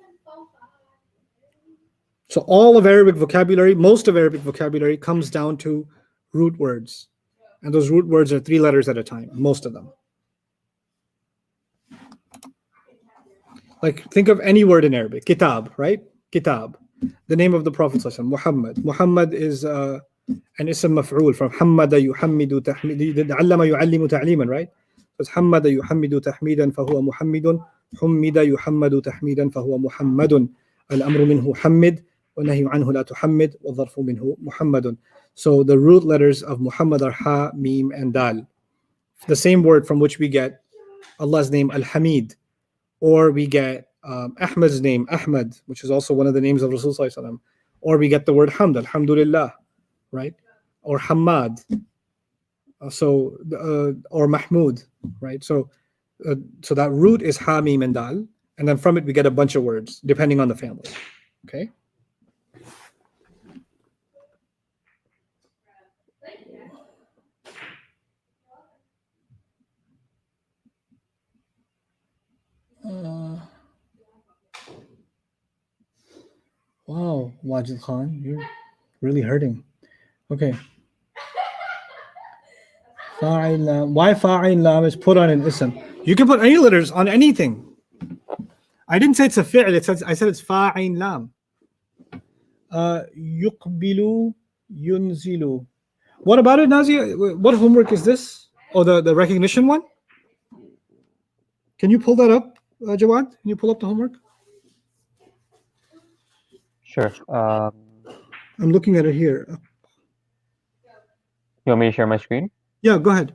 So all of Arabic vocabulary, most of Arabic vocabulary comes down to root words. And those root words are 3 letters at a time, most of them. Like, think of any word in Arabic. Kitab, right? Kitab. The name of the Prophet ﷺ, Muhammad. Muhammad is an ism maf'ul from hammada yuhammidu tahmid. Allama yu'allimu ta'liman, right? So it's hammada yuhammidu tahmidan fahuwa muhammidun. Hummida yuhammadu tahmidan fahuwa muhammadun. Al-amru minhu hammid. وَنَهْيُ عَنْهُ لَا تُحَمِّدْ وَالظَّرْفُ مِنْهُ مُحَمَّدٌ. So the root letters of Muhammad are ha, mim, and dal. The same word from which we get Allah's name Al-Hamid, or we get Ahmad's name Ahmad, which is also one of the names of Rasulullah, or we get the word Hamd, Alhamdulillah, right? Or Hamad, or Mahmud, right? So that root is ha, mim, and dal, and then from it we get a bunch of words depending on the family. Okay. Wow, Wajid Khan, you're really hurting. Okay. Fa'il lam. Why fa'il lam is put on an ism? You can put any letters on anything. I didn't say it's a fi'l. I said it's fa'il lam. Yuqbilu, yunzilu. What about it, Nazia? What homework is this? Oh, the recognition one? Can you pull that up, Jawad? Can you pull up the homework? Sure. I'm looking at it here. You want me to share my screen? Yeah, go ahead.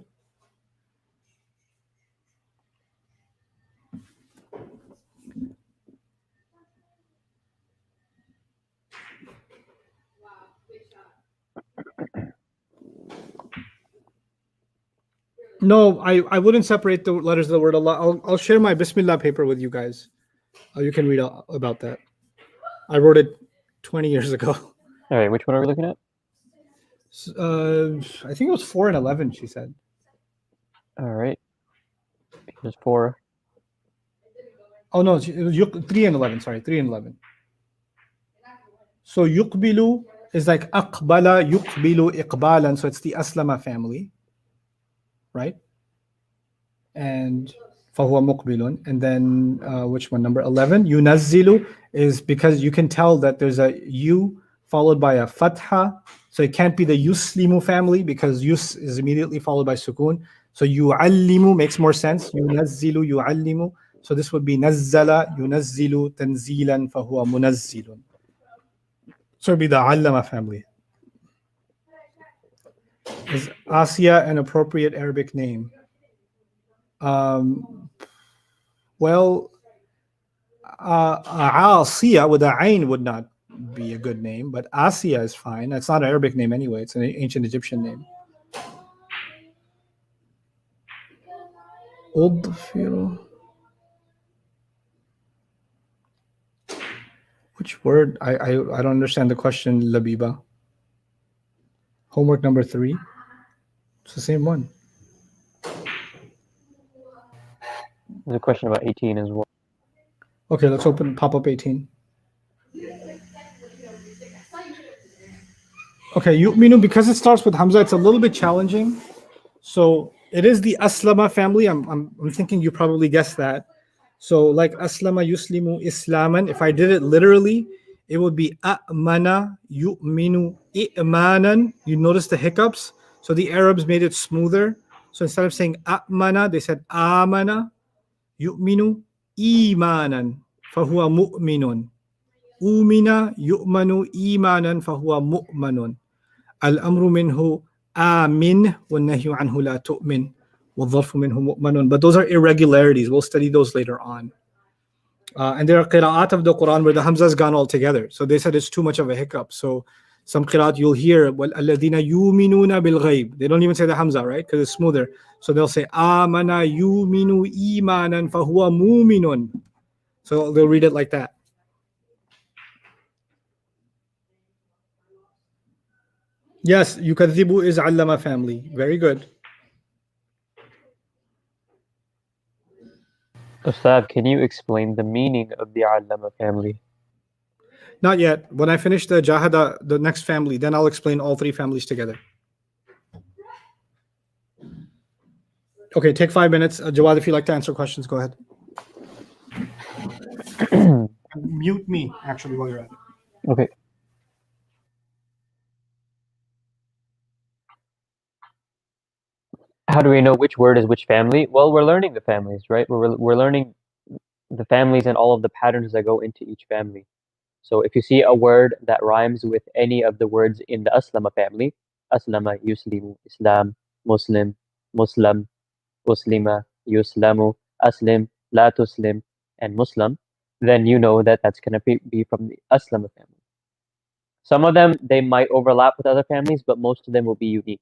No, I wouldn't separate the letters of the word Allah. I'll share my Bismillah paper with you guys. You can read about that. I wrote it 20 years ago. All right, which one are we looking at? I think it was 4 and 11. She said. All right, here's 4. Oh no, it was 3 and 11. Sorry, 3 and 11. So yuqbilu is like aqbala yuqbilu iqbalan. So it's the aslama family, right? And fahuwa muqbilun. And then which one? Number 11. Yunazzilu is because you can tell that there's a u followed by a fatha. So it can't be the yuslimu family because yus is immediately followed by sukun. So yu'allimu makes more sense. Yunazzilu yu'allimu. So this would be nazzala yunazzilu tanzilan fahuwa munazzilun. So it would be the allama family. Is Asiya an appropriate Arabic name? Well, Asiya with a ain would not be a good name, but Asiya is fine. That's not an Arabic name anyway. It's an ancient Egyptian name. Udfiru. Which word? I don't understand the question, Labiba. Homework number 3. It's the same one. There's a question about 18 as well. Okay, let's pop up 18. Okay, yu'minu, because it starts with Hamza, it's a little bit challenging. So it is the Aslama family. I'm thinking you probably guessed that. So like Aslama yuslimu islaman, if I did it literally, it would be a'mana yu'minu i'manan. You notice the hiccups. So the Arabs made it smoother. So instead of saying a'mana, they said amana yu'minu imanan fahuwa mu'minun. Umina yu'manu imanan fahuwa mu'manun. Al-amru minhu amin wa-nahyu anhu la tu'min wa-dharfu minhu mu'manun. But those are irregularities. We'll study those later on. And there are qira'at of the Quran where the Hamza has gone all together. So they said it's too much of a hiccup. So some qira'at you'll hear, وَالَّذِينَ يُؤْمِنُونَ بِالْغَيْبِ. They don't even say the Hamza, right? Because it's smoother. So they'll say آمَنَ يُؤْمِنُ إِيمَانًا فَهُوَ مُؤْمِنٌ. So they'll read it like that. Yes, yukadhibu is allama family. Very good. Ustad, can you explain the meaning of the Allama family? Not yet. When I finish the Jahada, the next family, then I'll explain all 3 families together. Okay, take 5 minutes. Jawad, if you'd like to answer questions, go ahead. Mute me, actually, while you're at it. Okay. How do we know which word is which family? Well, we're learning the families, right? We're learning the families and all of the patterns that go into each family. So if you see a word that rhymes with any of the words in the Aslama family, Aslama, Yuslimu, Islam, Muslim, Muslim, Muslima, Yuslamu, Aslim, La Tuslim, and Muslim, then you know that that's going to be from the Aslama family. Some of them, they might overlap with other families, but most of them will be unique.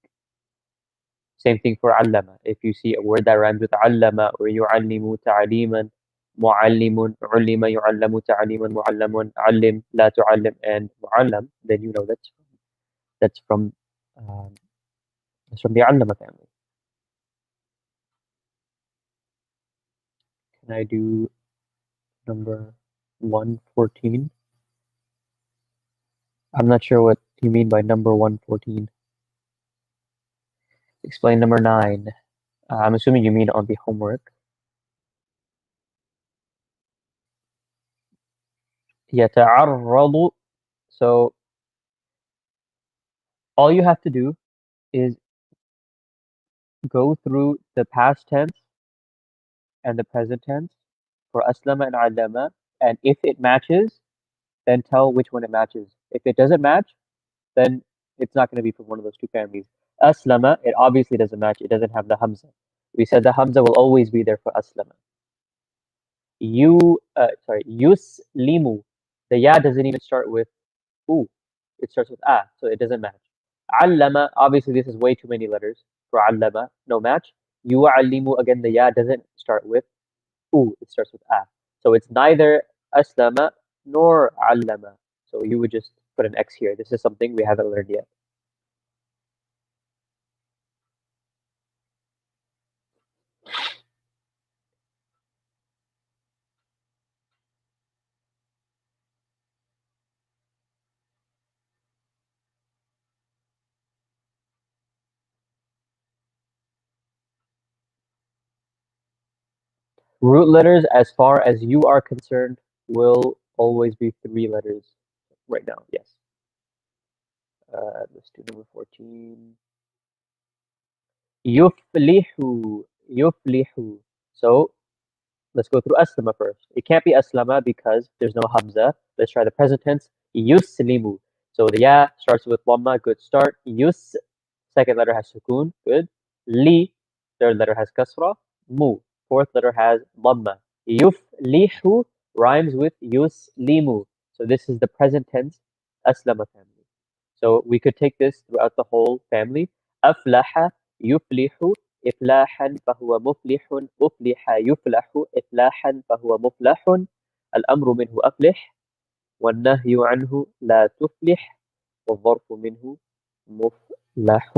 Same thing for allama. If you see a word that rhymes with allama or yu'allimu ta'aliman, mu'allimun, ullima yu'allamu ta'aliman, mu'allamun, allim, la tu'allim, and mu'allam, then you know that's from the allama family. Can I do number 114? I'm not sure what you mean by number 114. Explain number 9. I'm assuming you mean on the homework. يتعرض. So all you have to do is go through the past tense and the present tense for aslama and allama, and if it matches, then tell which one it matches. If it doesn't match, then it's not going to be from one of those 2 families. Aslama, it obviously doesn't match. It doesn't have the hamza. We said the hamza will always be there for aslama. Yuslimu. The ya doesn't even start with u. It starts with a, so it doesn't match. Allama, obviously this is way too many letters for allama, no match. Yu'allimu, again, the ya doesn't start with u, it starts with a. So it's neither aslama nor allama. So you would just put an X here. This is something we haven't learned yet. Root letters, as far as you are concerned, will always be 3 letters right now. Yes. Let's do number 14. Yuflihu. Yuflihu. So let's go through aslama first. It can't be aslama because there's no hamza. Let's try the present tense. Yuslimu. So the ya starts with dhamma. Good start. Yus. Second letter has sukoon. Good. Li. Third letter has kasra. Mu. Fourth letter has dhamma. Yuflihu rhymes with yuslimu. So this is the present tense aslama family. So we could take this throughout the whole family. Aflaha yuflihu إفلاحا فهو مفلح أفلح يفلح إفلاحا فهو مفلح الأمر منه أفلح والنهي عنه لا تفلح والظرف منه مفلح.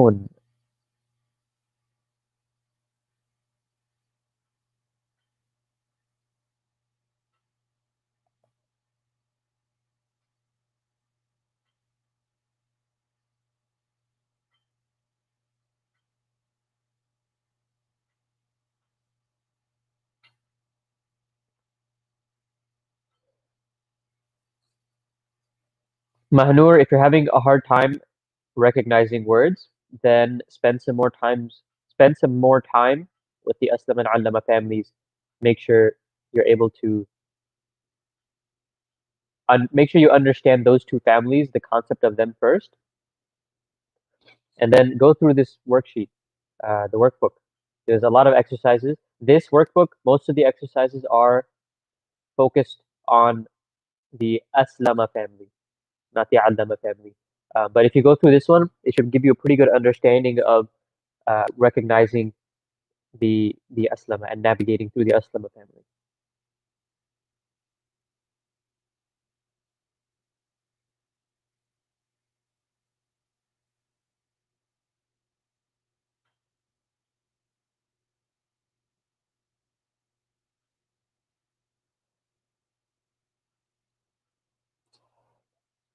Mahnur, if you're having a hard time recognizing words, then spend some more time with the Aslam and Allama families. Make sure you're able to make sure you understand those two families, the concept of them first, and then go through this worksheet, the workbook. There's a lot of exercises. This workbook, most of the exercises are focused on the Aslama family, not the Allama family. But if you go through this one, it should give you a pretty good understanding of recognizing the Aslama and navigating through the Aslama family.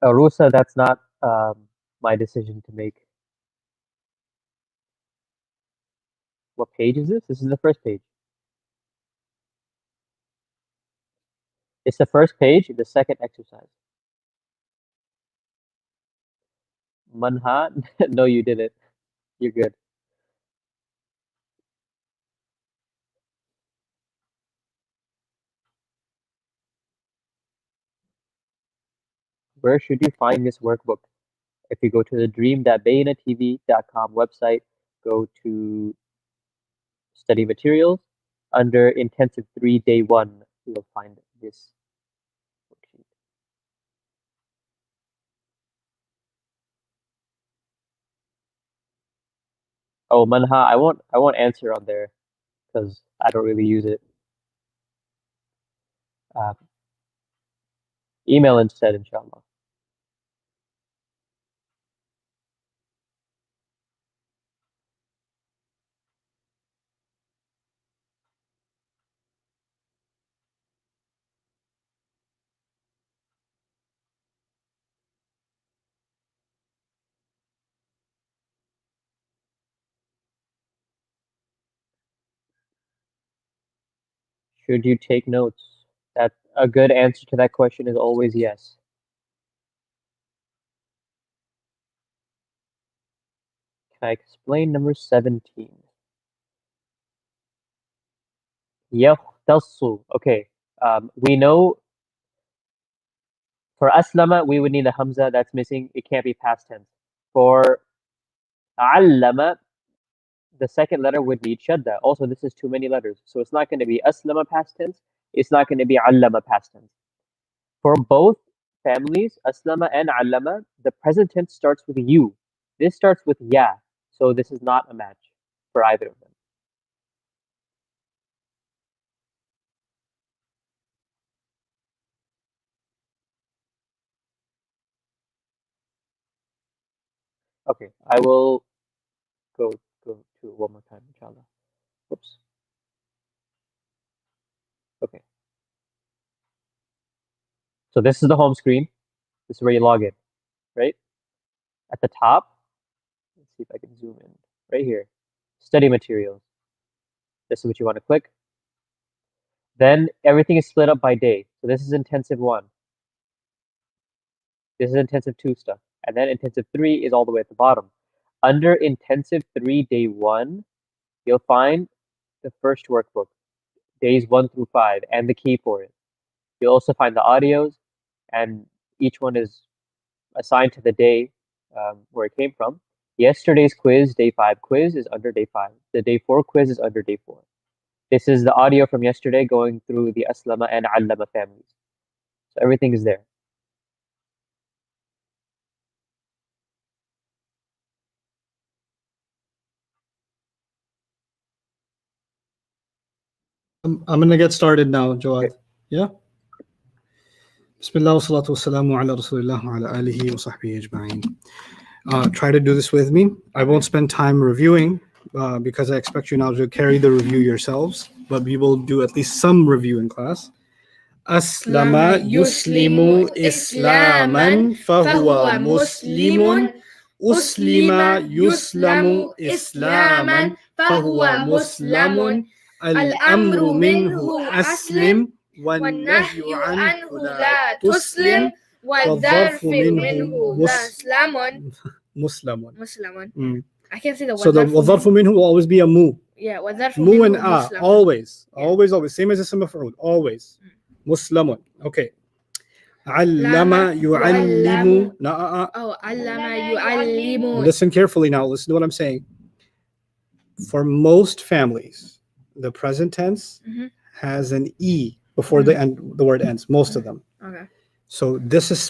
Rusa, that's not my decision to make. What page is this? This is the first page. It's the first page, the second exercise. Manha? No, you didn't. You're good. Where should you find this workbook? If you go to the dream.bayyinahtv.com website, go to study materials. Under intensive 3 day 1, you'll find this worksheet. Oh, Manha, I won't answer on there because I don't really use it. Email instead, inshallah. Should you take notes? That a good answer to that question is always yes. Can I explain number 17? يختص. Okay. We know for aslama we would need a hamza that's missing. It can't be past tense. For allama, the second letter would need shadda. Also, this is too many letters, so it's not going to be aslama past tense. It's not going to be allama past tense. For both families, aslama and allama, the present tense starts with you. This starts with ya, so this is not a match for either of them. Okay, I will go to it one more time, inshallah. Oops. Okay. So this is the home screen. This is where you log in, right? At the top, let's see if I can zoom in. Right here, study materials. This is what you want to click. Then everything is split up by day. So this is intensive 1. This is intensive 2 stuff. And then intensive 3 is all the way at the bottom. Under intensive 3, day 1, you'll find the first workbook, days 1 through 5, and the key for it. You'll also find the audios, and each one is assigned to the day where it came from. Yesterday's quiz, day 5 quiz, is under day 5. The day 4 quiz is under day 4. This is the audio from yesterday going through the Aslama and Allama families. So everything is there. I'm going to get started now, Jawad. Okay. Yeah? Bismillah wa salatu wa salamu ala rasulillah wa ala alihi wa sahbihi ajma'in. Try to do this with me. I won't spend time reviewing because I expect you now to carry the review yourselves, but we will do at least some review in class. Aslama yuslimu islaman fahuwa muslimun. Uslima yuslamu islaman fahuwa muslimun. Al-amru minhu aslim والنهي عنه لا تسلم والظرف منه مسلم. I can't say the So the والظرف منه will always be a mu. Yeah, والظرف Mu منه and مسلم. always. Same as the maf'ul. Always. مسلم. Okay. علم يعلم. Oh, علم يعلم. Listen carefully now. Listen to what I'm saying. For most families, the present tense has an E before the end, the word ends, most of them. Okay. So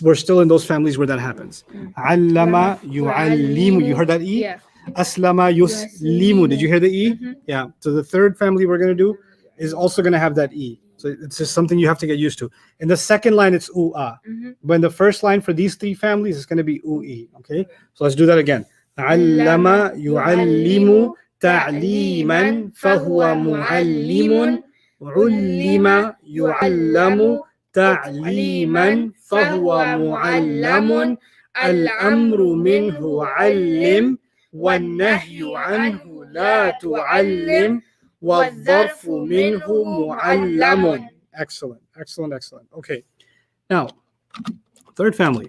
we're still in those families where that happens. Allama yu'allimu. You heard that E? Yeah. Aslama yuslimu. Did you hear the E? Yeah. So the third family we're going to do is also going to have that E. So it's just something you have to get used to. In the second line, it's u'a. But in the first line for these 3 families, it's going to be u'i. Okay? So let's do that again. Allama yu'allimu ta'liman fahuwa mu'allimun. علم يعلم تعليما فهو معلم الأمر منه علم والنهي عنه لا تعلم والظرف منه معلم. Excellent. Okay. Now, third family.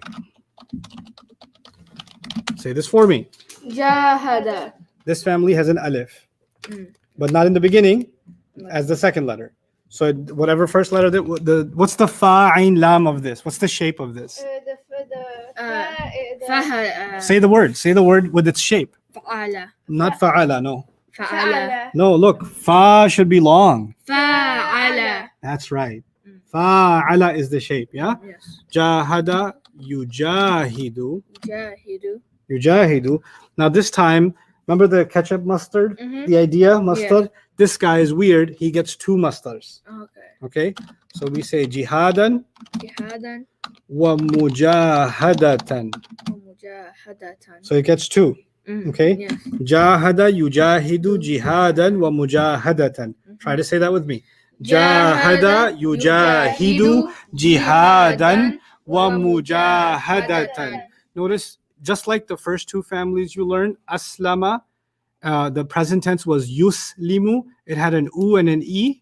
Say this for me. جاهد. This family has an alif, but not in the beginning. As the second letter. So whatever first letter, what's the fa, ain, lam of this? What's the shape of this? Say the word with its shape. فعل. Not fa'ala, no. فعل. No, look, fa should be long. فعل. That's right. Fa'ala is the shape, yeah? Yes. Jahada yujahidu. جاهد. Yujahidu. Now this time, remember the ketchup mustard? The idea, mustard? Yeah. This guy is weird. He gets 2 mustards. Okay. So we say jihadan wa mujahadatan. So it gets 2. Okay. Yes. Jahada yujahidu jihadan wa mujahadatan. Try to say that with me. Jahada yujahidu jihadan wa mujahadatan. Notice, just like the first 2 families you learned, aslama. The present tense was yuslimu. It had an u and an e.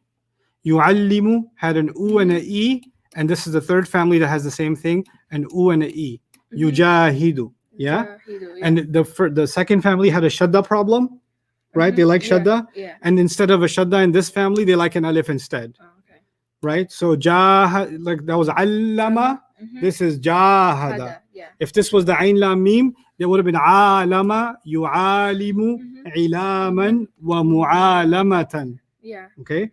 Yu'allimu had an u and an e. And this is the third family that has the same thing, an u and an e. Yujahidu. Yeah? And the second family had a shadda problem, right? They like shadda. Yeah. And instead of a shadda in this family, they like an alif instead. Right? So like that was allama. This is jahada. Yeah. If this was the ain lam mim, there would have been alama, yu'alimu, ilaman, wa mu'alamatan. Yeah. Okay?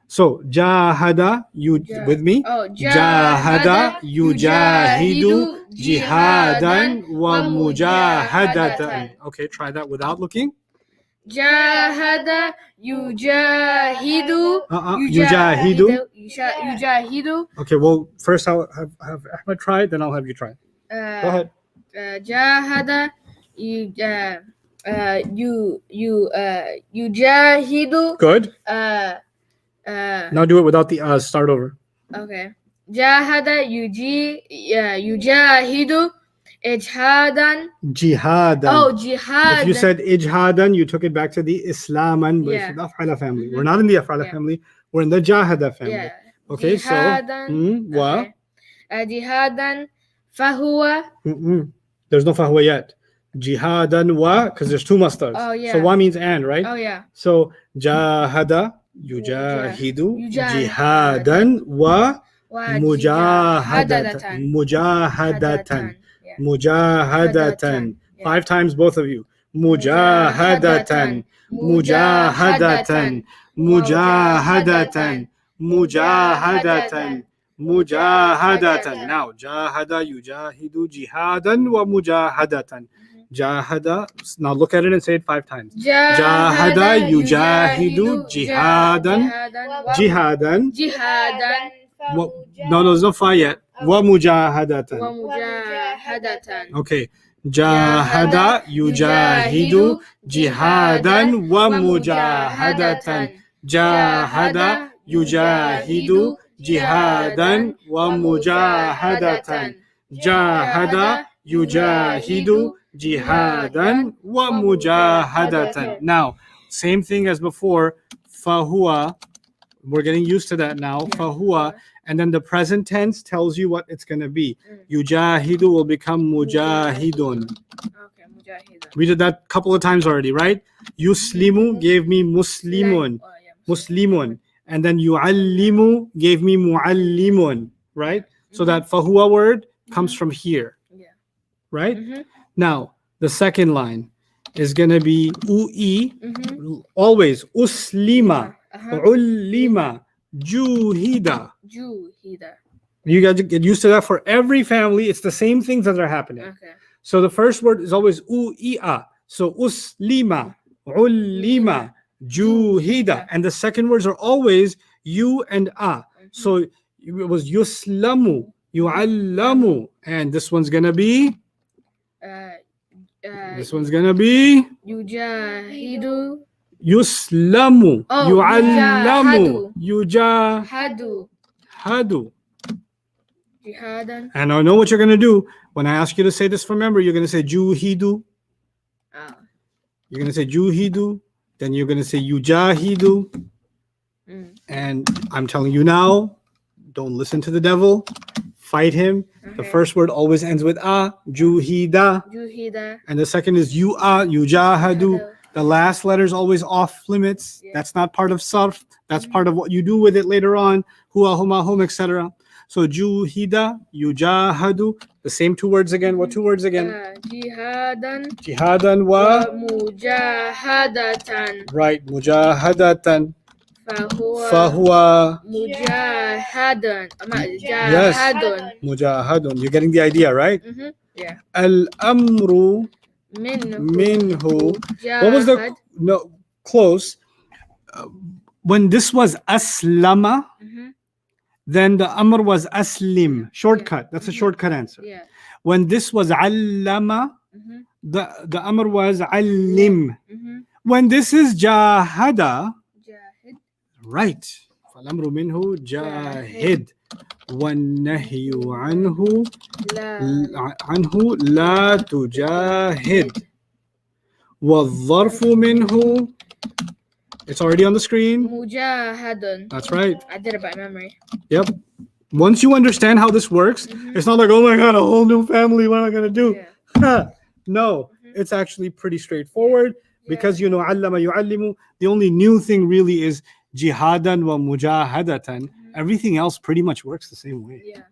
So, jahada, with me? Oh, jahada, yujahidu, jihadan, wa mujahadatan. Okay, try that without looking. Jahada, yujahidu, yujahidu. Okay, well, first I'll have Ahmed try it, then I'll have you try it. Go ahead. Jahada, yujahidu. Good. Uh, Now do it without the start over. okay. Jahada yujahidu ijhadan. Jihadan. Oh, jihad. If you said ijhadan, you took it back to the Islaman, but Yeah. it's the af'ala family. We're not in the af'ala family. We're in the jahada family. Yeah. Okay, Jihadan. so wa. Okay. Jihadan fahuwa. There's no fahuwa yet. Jihadan wa, because there's two masters. Oh, yeah. So wa means and, right? Oh, yeah. So jahada yujahidu jihadan wa mujahadatan. Mujahadatan. Yeah. Mujahadatan. Yeah. 5 times, both of you. Mujahadatan. Mujahadatan. Mujahadatan. Mujahadatan. Mujahadatan. Now, jahada yujahidu jihadan wa mujahadatan. Jahada. Now look at it and say it 5 times. Jahada yujahidu jihadan. Jihadan. Jihadan. No, there's no fa yet. Wa mujahadatan. Wa mujahadatan. Okay. Jahada yujahidu jihadan wa mujahadatan. Jahada yujahidu jihadan wa mujahadatan. Jahada yujahidu jihadan wa mujahadatan. Now, same thing as before. Fahuwa. We're getting used to that now. Fahuwa. And then the present tense tells you what it's going to be. Yujahidu will become mujahidun. Okay, mujahidun. We did that a couple of times already, right? Yuslimu gave me muslimun. Muslimun. And then yu'allimu gave me mu'allimun, right? So that fahuwa word comes from here. Yeah. Right? Now, the second line is going to be ui. Always uslima. Ullima. Juhida. Juhida. You got to get used to that for every family. It's the same things that are happening. Okay. So the first word is always u'i'a. So uslima, ullima, juhida. And the second words are always you and a. So it was yuslamu, yu'allamu. And this one's going to be? This one's going to be? Yujahidu. Yuslamu, yu'allamu, Hadu. Hadu. Jihadan. And I know what you're going to do. When I ask you to say this from memory, you're going to say juhidu. You're going to say juhidu. Then you're going to say yujahidu. And I'm telling you now, don't listen to the devil. Fight him. Okay. The first word always ends with a. Juhida. Juhida. And the second is yujahadu. The last letter is always off limits. Yeah. That's not part of sarf. That's part of what you do with it later on. Huwa, huma, hum, etc. So juhida, yujahadu. The same 2 words again. What 2 words again? Jihadan. Jihadan wa. Mujahadatan. Right. Mujahadatan. Fahuwa. Fahuwa. Mujahadun. Yes. Mujahadun. You're getting the idea, right? Yeah. Al-amru. Minhu. What was the no close? When this was aslama, then the amr was aslim. Shortcut. That's a shortcut answer. Yeah. When this was allama, the amr was allim. When this is jahada, Jahid. right? فالامر منه جاهد والنهي عنه لا تجاهد والظرف منه. It's already on the screen. Mujahadun. That's right. I did it by memory. Yep. Once you understand how this works, it's not like, oh my God, a whole new family. What am I going to do? Yeah. No, it's actually pretty straightforward because you know, allama yu'allimu. The only new thing really is jihadan wa mujahadatan. Everything else pretty much works the same way. Yeah.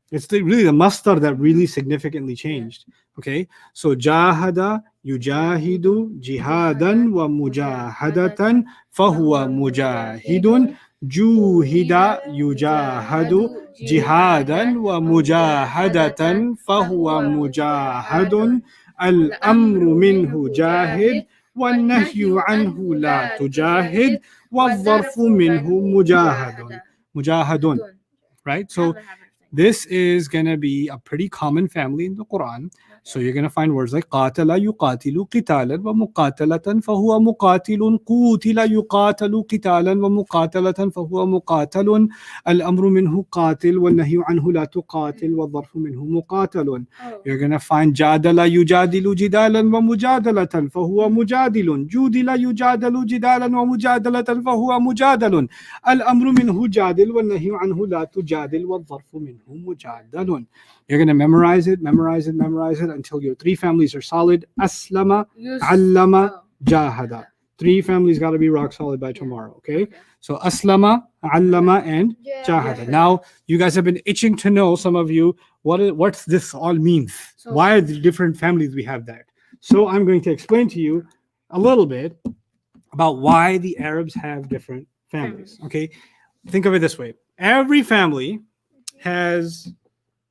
It's really the mastar that really significantly changed. Okay, so jahada yujahidu jihadan wa mujahadatan fahuwa mujahidun. Juhida yujahadu jihadan wa mujahadatan fahuwa mujahadun. Al-amru minhu jahid والنهي عنه لا تجاهد والظرف منه مجاهد. Right? So This is going to be a pretty common family in the Quran. So you're going to find words like قاتل يقاتل قتالا ومقاتلة فهو مقاتل قوتل يقاتل قتالا ومقاتلة فهو مقاتل الأمر منه قاتل والنهي عنه لا تقاتل والظرف منه مقاتل. You're going to find جادل يجادل جدالا ومجادلة فهو مجادل جودل يجادل جدالا ومجادلة فهو مجادل الأمر منه جادل والنهي عنه لا تجادل والظرف منه مجادل. You're going to memorize it until your three families are solid. Aslama, allama, jahada. Three families got to be rock solid by tomorrow, okay? So aslama, allama, and jahada. Now, you guys have been itching to know, some of you, what this all means. Why are the different families we have that? So I'm going to explain to you a little bit about why the Arabs have different families, okay? Think of it this way. Every family has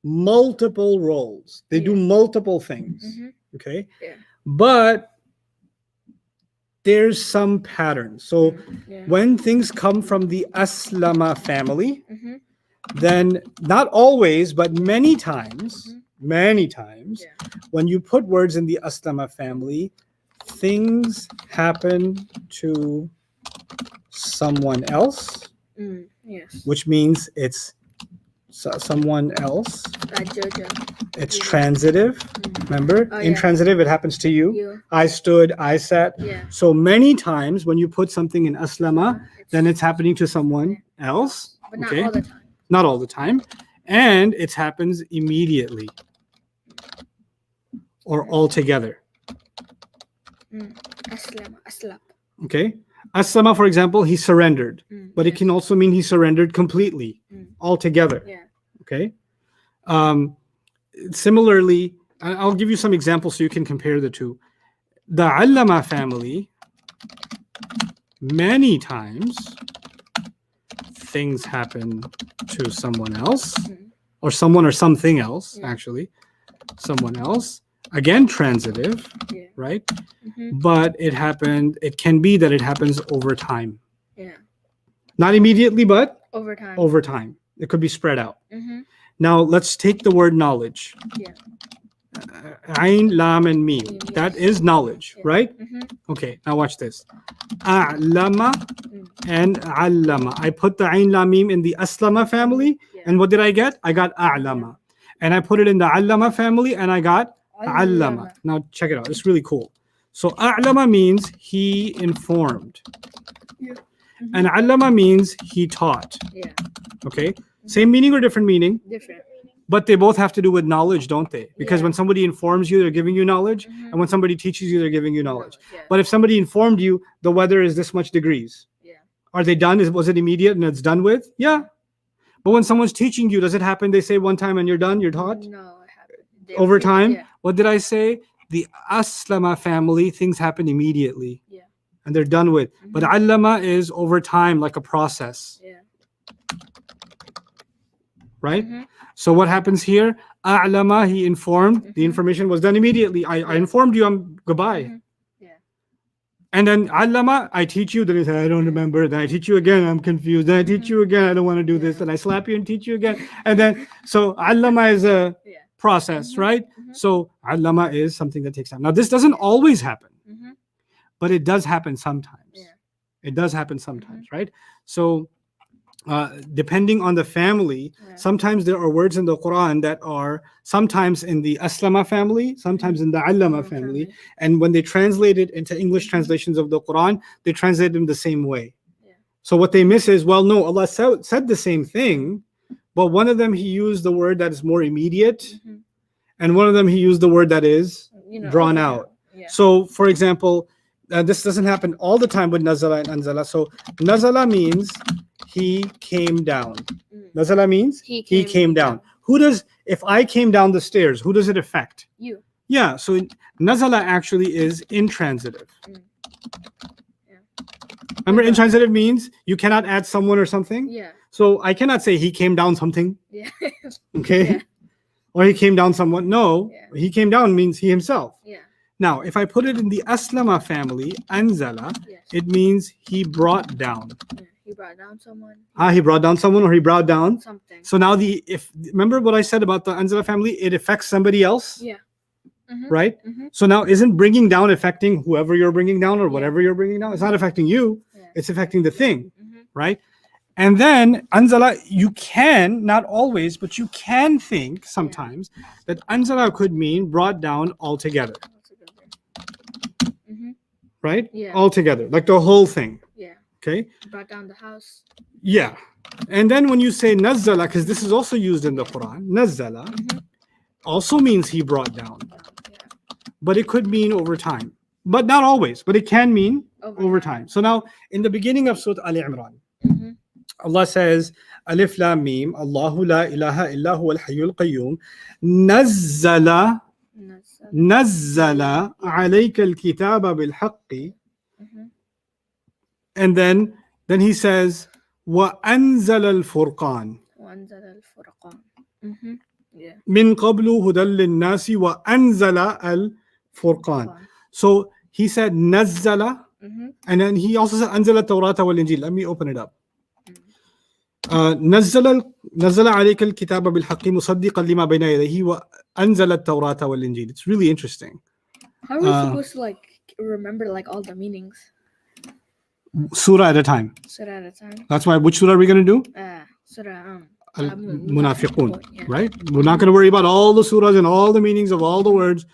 multiple roles. They do multiple things, okay? But there's some patterns. So when things come from the Aslama family, then not always, but many times, when you put words in the Aslama family, things happen to someone else, which means it's someone else. It's transitive. Remember, intransitive, it happens to you. I stood, I sat. So many times when you put something in aslama, then it's happening to someone else. But not all the time. Not all the time. And it happens immediately or altogether. Aslama. Okay. Aslama, for example, he surrendered. But it can also mean he surrendered completely, altogether. Okay. Similarly, I'll give you some examples so you can compare the two. The allama family, many times things happen to someone else, or someone or something else, actually. Someone else. Again, transitive, right? But it can be that it happens over time. Not immediately, but over time. It could be spread out. Now, let's take the word knowledge. Ain, lam, and mim. That is knowledge, right? Okay, now watch this. A'lama and allama. I put the ain, lam, mim in the aslama family, and what did I get? I got a'lama. And I put it in the allama family, and I got allama. Now, check it out. It's really cool. So, a'lama means he informed. And allama means he taught. Okay? Same meaning or different meaning? Different. But they both have to do with knowledge, don't they? Because when somebody informs you, they're giving you knowledge. And when somebody teaches you, they're giving you knowledge. But if somebody informed you, the weather is this much degrees. Are they done? Was it immediate and it's done with? Yeah. But when someone's teaching you, does it happen? They say one time and you're done, you're taught? No, it happened. Over time? What did I say? The Aslama family, things happen immediately. And they're done with. But Allama is over time, like a process. Right? So what happens here? A'lama, he informed. The information was done immediately. I informed you, I'm goodbye. And then allama, I teach you. Then he said, I don't remember. Then I teach you again, I'm confused. Then I teach you again, I don't want to do this. Then I slap you and teach you again. And then, so allama is a process, right? So allama is something that takes time. Now, this doesn't always happen, but it does happen sometimes. It does happen sometimes, right? So depending on the family, sometimes there are words in the Quran that are sometimes in the Aslama family, sometimes in the Allama family. And when they translate it into English translations of the Quran, they translate them the same way. So what they miss is, well, no, Allah said the same thing, but one of them he used the word that is more immediate, and one of them he used the word that is drawn out. So, for example, this doesn't happen all the time with Nazala and Anzala. So Nazala means he came down. Nazala means he came down. If I came down the stairs, who does it affect? You. Yeah, so Nazala actually is intransitive. Remember, intransitive means you cannot add someone or something? So I cannot say he came down something. Okay? Or he came down someone. No, he came down means he himself. Now, if I put it in the Aslama family, Anzala, it means he brought down. He brought down someone. He brought down someone, or he brought down something. So now remember what I said about the anzala family, it affects somebody else. Yeah. Right? So now isn't bringing down affecting whoever you're bringing down or whatever you're bringing down? It's not affecting you. It's affecting the thing. Right? And then anzala, you can, not always, but you can think sometimes that anzala could mean brought down altogether. Right? Yeah. Altogether, like the whole thing. Yeah. Okay? Brought down the house. Yeah. And then when you say nazzala, because this is also used in the Quran, nazzala also means he brought down. But it could mean over time. But not always, but it can mean over time. So now, in the beginning of Surah Al-Imran, Allah says, Alif Lam Mim, Allahu la ilaha illa huwa al-hayyul qayyum, nazzala alayka al-kitaba bil-haqqi. And then he says, وَأَنزَلَ الْفُرْقَانِ مِنْ قَبْلُ هُدًى لِلنَّاسِ وَأَنزَلَ الْفُرْقَانِ. So he said نَزَّلَ, and then he also said أَنزَلَ التَّوْرَاةَ وَالْإِنْجِيلَ. Let me open it up. نزل عليك الكتاب بالحق مصدقا لما بين يديه وأنزل التوراة والإنجيل. It's really interesting. How are we supposed to remember all the meanings? Surah at a time. Surah at a time. That's why, which surah are we going to do? Surah Al-Munafiqun, right? We're not going to worry about all the surahs and all the meanings of all the words.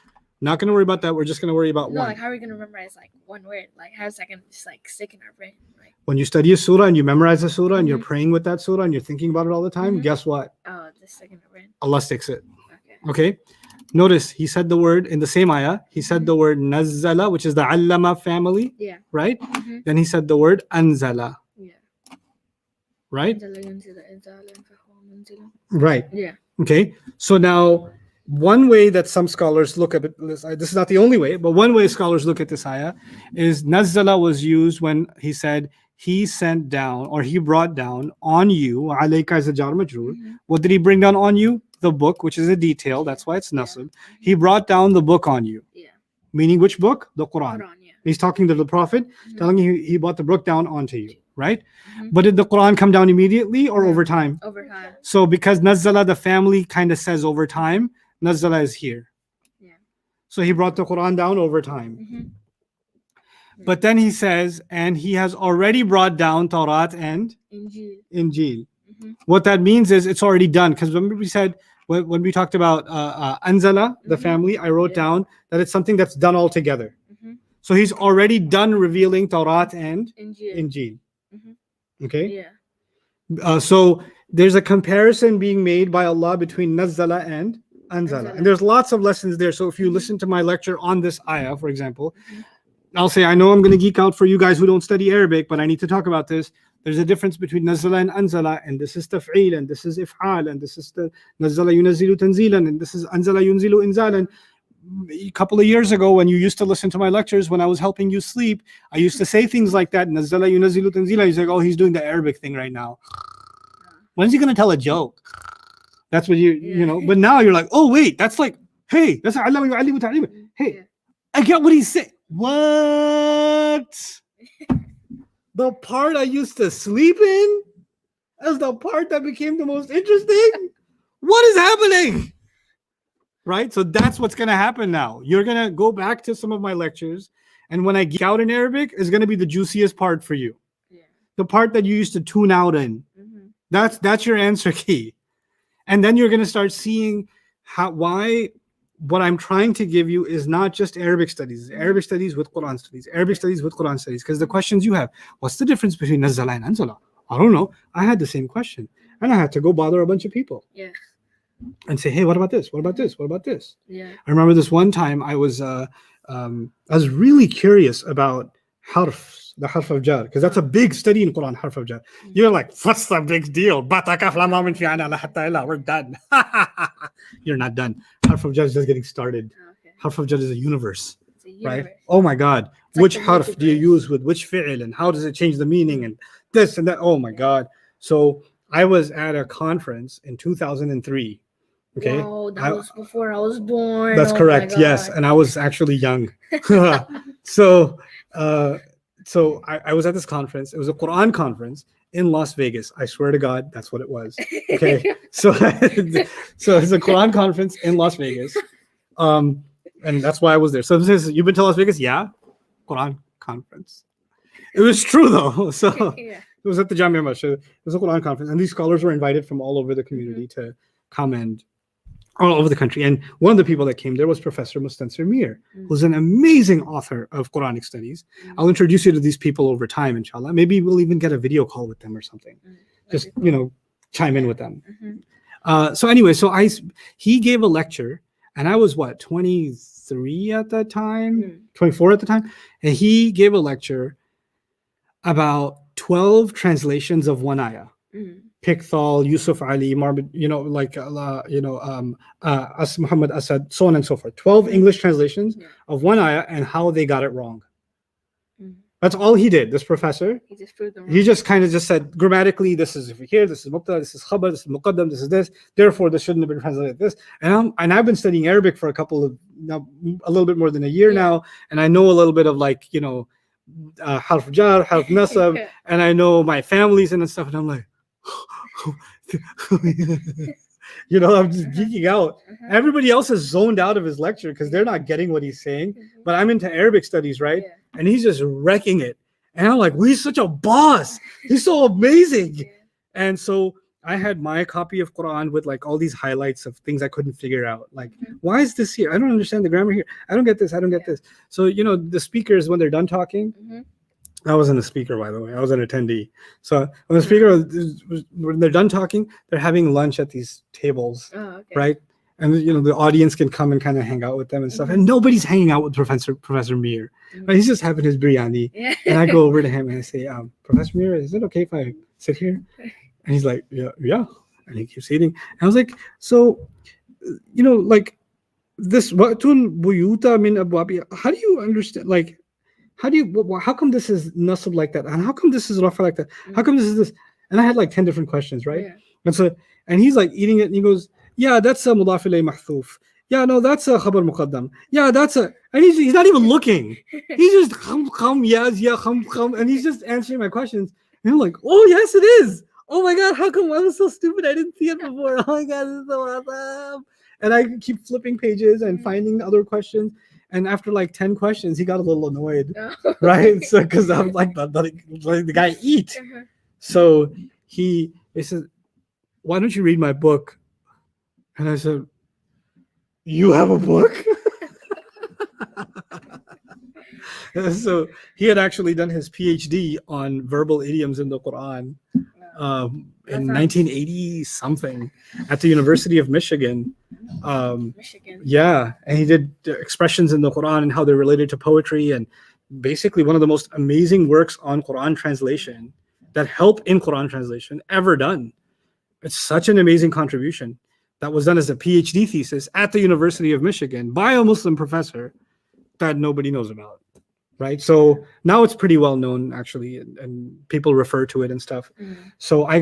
Not going to worry about that. We're just going to worry about one. How are we going to memorize one word? How is that going to just stick in our brain? Right? When you study a surah and you memorize a surah and you're praying with that surah and you're thinking about it all the time, guess what? Oh, just stick in our brain. Allah sticks it. Okay. Notice he said the word in the same ayah. He said the word nazzala, which is the allama family. Yeah. Right? Then he said the word anzala. Yeah. Right? Right. Yeah. Okay. So now, one way that some scholars look at it, this is not the only way, but one way scholars look at this ayah is nazzala was used when he said he sent down or he brought down on you. Alayka is a jar majroor. What did he bring down on you? The book, which is a detail. That's why it's nasib. He brought down the book on you. Yeah. Meaning which book? The Quran. He's talking to the Prophet, telling you he brought the book down onto you. Right? But did the Quran come down immediately or over time? Over time. So because nazzala, the family kind of says over time, nazzala is here. Yeah. So he brought the Quran down over time. But then he says, and he has already brought down Tawrat and Injil. What that means is it's already done. Because remember we said, when we talked about anzala, the family, I wrote down that it's something that's done all together. So he's already done revealing Tawrat and Injil. Okay? Yeah. So there's a comparison being made by Allah between nazzala and anzala. And there's lots of lessons there. So if you listen to my lecture on this ayah, for example, I'll say, I know I'm going to geek out for you guys who don't study Arabic, but I need to talk about this. There's a difference between nazzala and anzala, and this is taf'il, and this is if'al, and this is the nazzala yunazzilu tanzilan, and this is anzala yunzilu inzalan. A couple of years ago, when you used to listen to my lectures, when I was helping you sleep, I used to say things like that, nazzala yunazzilu tanzilan. He's like, oh, he's doing the Arabic thing right now. When's he going to tell a joke? That's what you know. But now you're like, oh, wait, that's like, hey, that's allama yu'allimu ta'liman. Hey, I get what he's saying. What? The part I used to sleep in is the part that became the most interesting? What is happening? Right? So that's what's going to happen now. You're going to go back to some of my lectures, and when I geek out in Arabic, is going to be the juiciest part for you. Yeah. The part that you used to tune out in. That's your answer key. And then you're going to start seeing why what I'm trying to give you is not just Arabic studies. Arabic studies with Quran studies. Arabic studies with Quran studies. Because the questions you have, what's the difference between nazzala and anzala? I don't know. I had the same question. And I had to go bother a bunch of people. Yeah. And say, hey, what about this? What about this? What about this? Yeah. I remember this one time I was really curious about harf, the harf of jar, because that's a big study in Quran, harf of jar. You're like, what's the big deal? We're done. You're not done. Harf of jar is just getting started. Okay. Harf of jar is a universe, right? Oh my God. It's which like harf do you use with which fi'il, and how does it change the meaning, and this and that? Oh my God. So I was at a conference in 2003. Okay. Wow, that was before I was born. That's correct. Yes. And I was actually young. So so I was at this conference. It was a Quran conference in Las Vegas. I swear to God, that's what it was. Okay, so so it's a Quran conference in Las Vegas, and that's why I was there. So this is, you've been to Las Vegas? Yeah, Quran conference. It was true though. So Yeah. it was at the Jamia Masjid. It was a Quran conference, and these scholars were invited from all over the community to come and all over the country. And one of the people that came there was Professor Mustansir Mir, who's an amazing author of Quranic studies. I'll introduce you to these people over time, inshallah. Maybe we'll even get a video call with them or something. Just, you know, chime in with them. So anyway, he gave a lecture, and I was what, 23 at that time, 24 at the time, and he gave a lecture about 12 translations of one ayah. Pickthall, Yusuf Ali, Marbid, you know, like, Muhammad Asad, so on and so forth. 12 English translations of one ayah and how they got it wrong. That's all he did, this professor. He just proved them wrong. He just kind of just said, grammatically, this is here, this is mubtada, this is khabar, this is muqaddam, this is this. Therefore, this shouldn't have been translated this. And I've been studying Arabic for a little bit more than a year now. And I know a little bit of, like, you know, harf jar, harf nasab, and I know my families and stuff. And I'm like, you know, I'm just geeking out. Everybody else is zoned out of his lecture because they're not getting what he's saying. But I'm into Arabic studies, right? And he's just wrecking it. And I'm like, well, he's such a boss. He's so amazing. And so I had my copy of Quran with like all these highlights of things I couldn't figure out. Like, why is this here? I don't understand the grammar here. I don't get this. I don't get this. So, you know, the speakers, when they're done talking, I wasn't a speaker, by the way. I was an attendee. So when the speaker, when they're done talking, they're having lunch at these tables, right? And, you know, the audience can come and kind of hang out with them and stuff. And nobody's hanging out with Professor Mir. Right? He's just having his biryani. And I go over to him and I say, Professor Mir, is it okay if I sit here? And he's like, yeah. And he keeps eating. And I was like, so, you know, like this, wa'tul buyuta min abwabiha, how do you understand, like, how come this is nasab like that? And how come this is rafa like that? How come this is this? And I had like 10 different questions, right? And he's like eating it and he goes, yeah, that's a mudaf ilayh mahthuf. Yeah, no, that's a khabar muqaddam. Yeah, that's a, and he's not even looking. He's just kham, yes, yeah, kham, and he's just answering my questions. And I'm like, oh, yes, it is. Oh my God, how come I was so stupid? I didn't see it before. Oh my God, this is so awesome. And I keep flipping pages and finding other questions. And after like 10 questions, he got a little annoyed, right? So, because I'm like, the guy eat. So he said, why don't you read my book? And I said, you have a book? So he had actually done his PhD on verbal idioms in the Quran in 1980 something at the University of Michigan. Michigan. Yeah, and he did expressions in the Quran and how they're related to poetry, and basically one of the most amazing works on Quran translation that help in Quran translation ever done. It's such an amazing contribution that was done as a PhD thesis at the University of Michigan by a Muslim professor that nobody knows about. Right. So now it's pretty well known, actually, and people refer to it and stuff. So I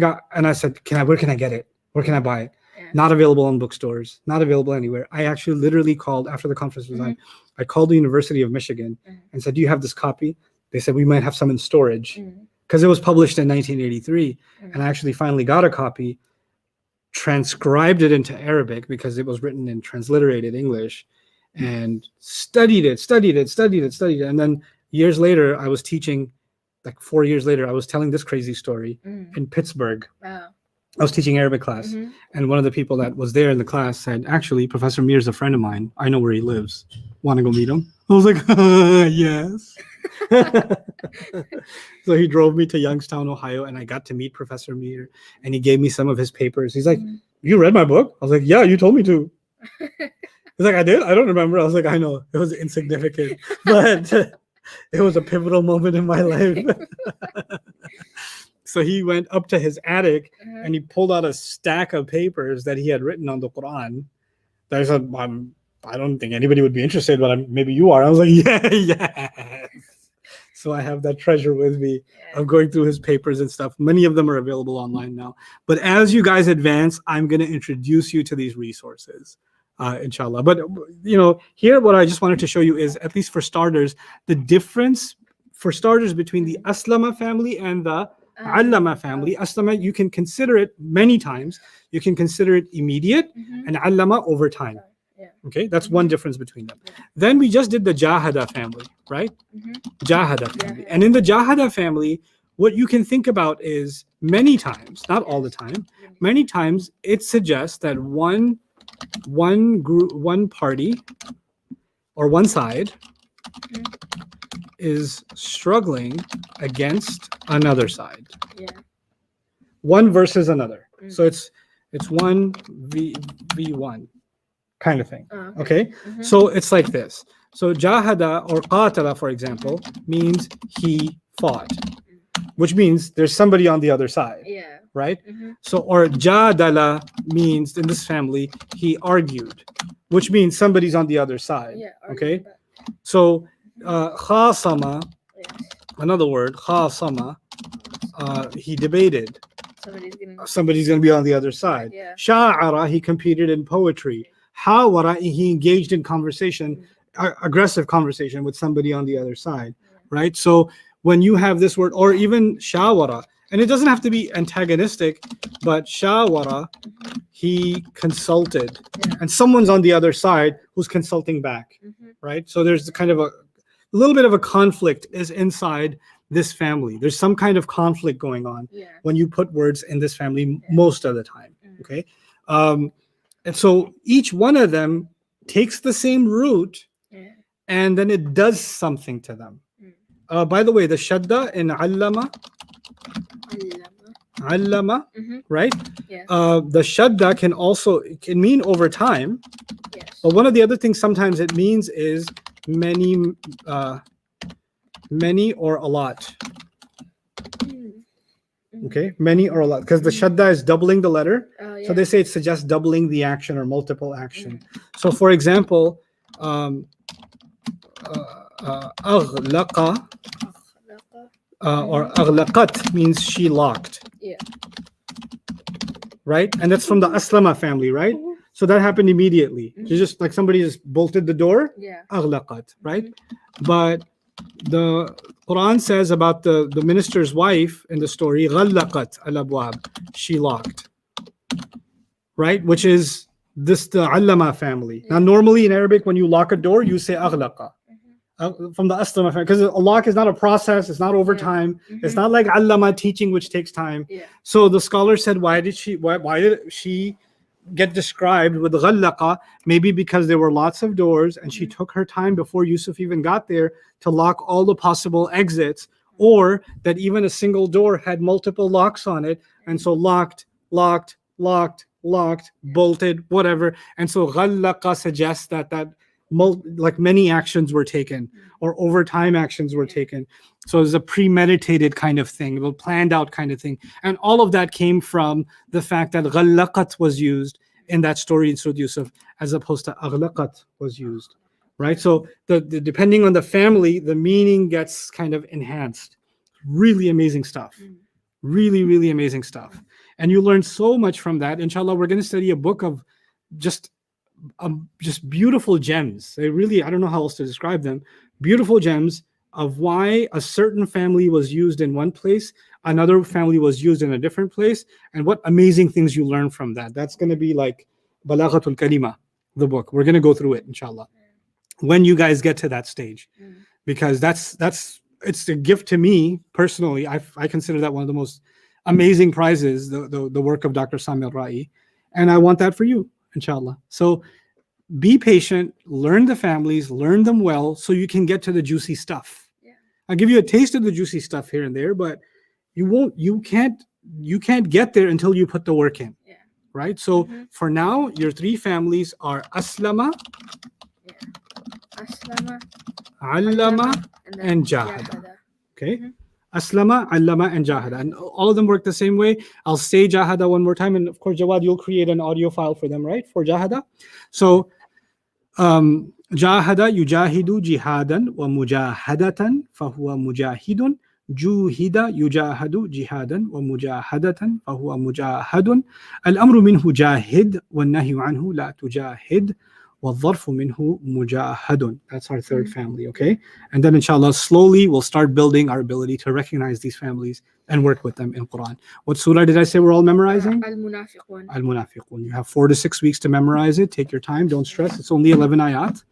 said, where can I get it? Where can I buy it? Not available in bookstores, not available anywhere. I actually literally called after the conference was on. I called the University of Michigan and said, do you have this copy? They said, we might have some in storage, because it was published in 1983. And I actually finally got a copy, transcribed it into Arabic because it was written in transliterated English, and studied it. And then years later, I was teaching, like 4 years later, I was telling this crazy story in Pittsburgh. Wow. I was teaching Arabic class, and one of the people that was there in the class said, actually, Professor Mir's a friend of mine. I know where he lives. Want to go meet him? I was like, yes. So he drove me to Youngstown, Ohio, and I got to meet Professor Mir, and he gave me some of his papers. He's like, you read my book? I was like, yeah, you told me to. He's like, I did? I don't remember. I was like, I know. It was insignificant, but it was a pivotal moment in my life. So he went up to his attic and he pulled out a stack of papers that he had written on the Quran. I said, I don't think anybody would be interested, but maybe you are. I was like, yeah. So I have that treasure with me of going through his papers and stuff. Many of them are available online now. But as you guys advance, I'm going to introduce you to these resources. Inshallah. But, you know, here what I just wanted to show you is, at least for starters, the difference for starters, between the aslama family and the allama family. Aslama, you can consider it many times. You can consider it immediate, and allama over time. Okay, that's one difference between them. Then we just did the jahada family, right? Jahada family. And in the jahada family, what you can think about is many times, not all the time, many times it suggests that one group, one party, or one side is struggling against another side. One versus another. So it's one v1 kind of thing. Okay? So it's like this. So jahada or qatala, for example, means he fought, which means there's somebody on the other side. Right? So, or jadala means in this family, he argued, which means somebody's on the other side. Okay? So khasama, another word, khasama, he debated. Somebody's going to be on the other side. Sha'ara, he competed in poetry. Hawara, he engaged in conversation, aggressive conversation with somebody on the other side. Right? So when you have this word, or even shawara, and it doesn't have to be antagonistic, but shawara, he consulted, and someone's on the other side who's consulting back, right? So there's kind of a little bit of a conflict is inside this family. There's some kind of conflict going on when you put words in this family most of the time, okay? And so each one of them takes the same root, and then it does something to them. By the way, the shadda in allama, right? The shadda can mean over time, but one of the other things sometimes it means is many or a lot. Okay, many or a lot, because the shadda is doubling the letter. So they say it suggests doubling the action or multiple action. So for example, aghlaqa or aghlaqat means she locked. Right? And that's from the aslama family, right? So that happened immediately. So just like somebody just bolted the door, aghlaqat, right? But the Quran says about the minister's wife in the story, ghallaqat al-abwab, she locked. Right? Which is this the allama family. Now normally in Arabic when you lock a door, you say aghlaqa. From the aslama family, because a lock is not a process, it's not over time, it's not like allama teaching, which takes time. So the scholar said, why did she get described with ghallaqa? Maybe because there were lots of doors and she took her time before Yusuf even got there to lock all the possible exits, or that even a single door had multiple locks on it, and so locked, bolted, whatever. And so ghallaqa suggests that like many actions were taken, or over time actions were taken. So it's a premeditated kind of thing, a planned out kind of thing. And all of that came from the fact that ghallaqat was used in that story in Surah Yusuf, as opposed to aghlaqat was used, right? So the depending on the family, the meaning gets kind of enhanced. Really amazing stuff. Really, really amazing stuff. And you learn so much from that. Inshallah, we're going to study a book of just beautiful gems. They really, I don't know how else to describe them. Beautiful gems of why a certain family was used in one place, another family was used in a different place, and what amazing things you learn from that. That's going to be like Balaghatul Kalima, the book. We're going to go through it, inshallah, when you guys get to that stage, because it's a gift to me personally. I consider that one of the most amazing prizes, the work of Dr. Sami al-Ra'i, and I want that for you, inshallah. So be patient, learn the families, learn them well, so you can get to the juicy stuff. I'll give you a taste of the juicy stuff here and there, but you can't get there until you put the work in. Right? So for now, your three families are aslama, allama, and jahada. Okay? Aslama, allama, and jahada. And all of them work the same way. I'll say jahada one more time, and of course, Jawad, you'll create an audio file for them, right? For jahada. So jahada yujahidu jihadan wa mujahadatan fahuwa mujahidun. Juhida yujahadu jihadan wa mujahadatan fahuwa mujahadun. Al-amru minhu jahid wa nahyu anhu la tujahid. وَالظَّرْفُ مِنْهُ مُجَاهَدٌ. That's our third family, okay? And then inshallah, slowly we'll start building our ability to recognize these families and work with them in Quran. What surah did I say we're all memorizing? Al-Munafiqun. Al-Munafiqun. You have 4 to 6 weeks to memorize it. Take your time, don't stress. It's only 11 ayat.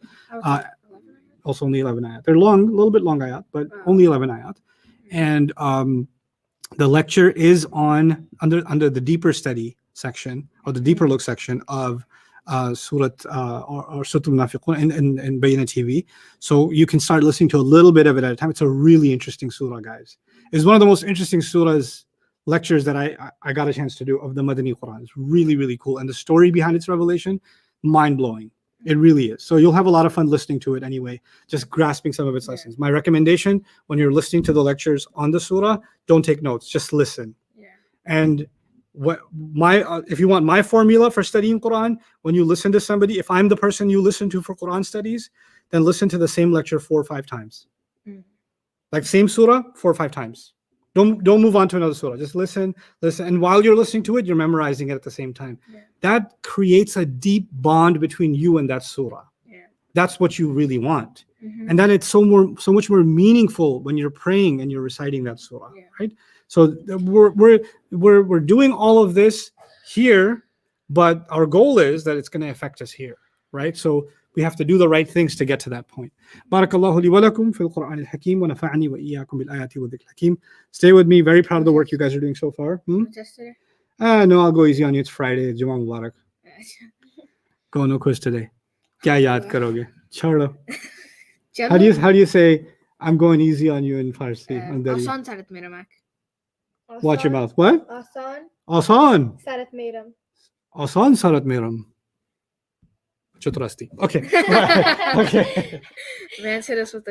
Also only 11 ayat. They're long, a little bit long ayat, but only 11 ayat. And the lecture is on under the deeper study section or the deeper look section of Surah or Surah Al-Munafiqun and Bayyinah TV. So you can start listening to a little bit of it at a time. It's a really interesting surah, guys. It's one of the most interesting surahs lectures that I got a chance to do of the Madani Quran. It's really, really cool. And the story behind its revelation, mind-blowing. It really is. So you'll have a lot of fun listening to it anyway, just grasping some of its lessons. My recommendation when you're listening to the lectures on the surah, don't take notes, just listen. And if you want my formula for studying Quran, when you listen to somebody, if I'm the person you listen to for Quran studies, then listen to the same lecture 4 or 5 times. Like same surah 4 or 5 times. Don't move on to another surah. Just listen, and while you're listening to it, you're memorizing it at the same time. That creates a deep bond between you and that surah. That's what you really want. And then it's so much more meaningful when you're praying and you're reciting that surah, right? So we're doing all of this here, but our goal is that it's going to affect us here, right? So we have to do the right things to get to that point. Barakallahu li wa lakum fil Qur'an al-Hakim wa nafa'ani wa iyyakum bil ayati wa dhikr hakim. Stay with me. Very proud of the work you guys are doing so far. No, I'll go easy on you. It's Friday. Jumaa Mubarak. Go, no quiz today. Kya yaad karoge? Chalo. How do you say I'm going easy on you in Farsi? Asan sarat mera mak. Watch your mouth. What? Asan. Sarat meram. Asan sarat meram. Chutrasti. Okay. Okay. Man, hit us with the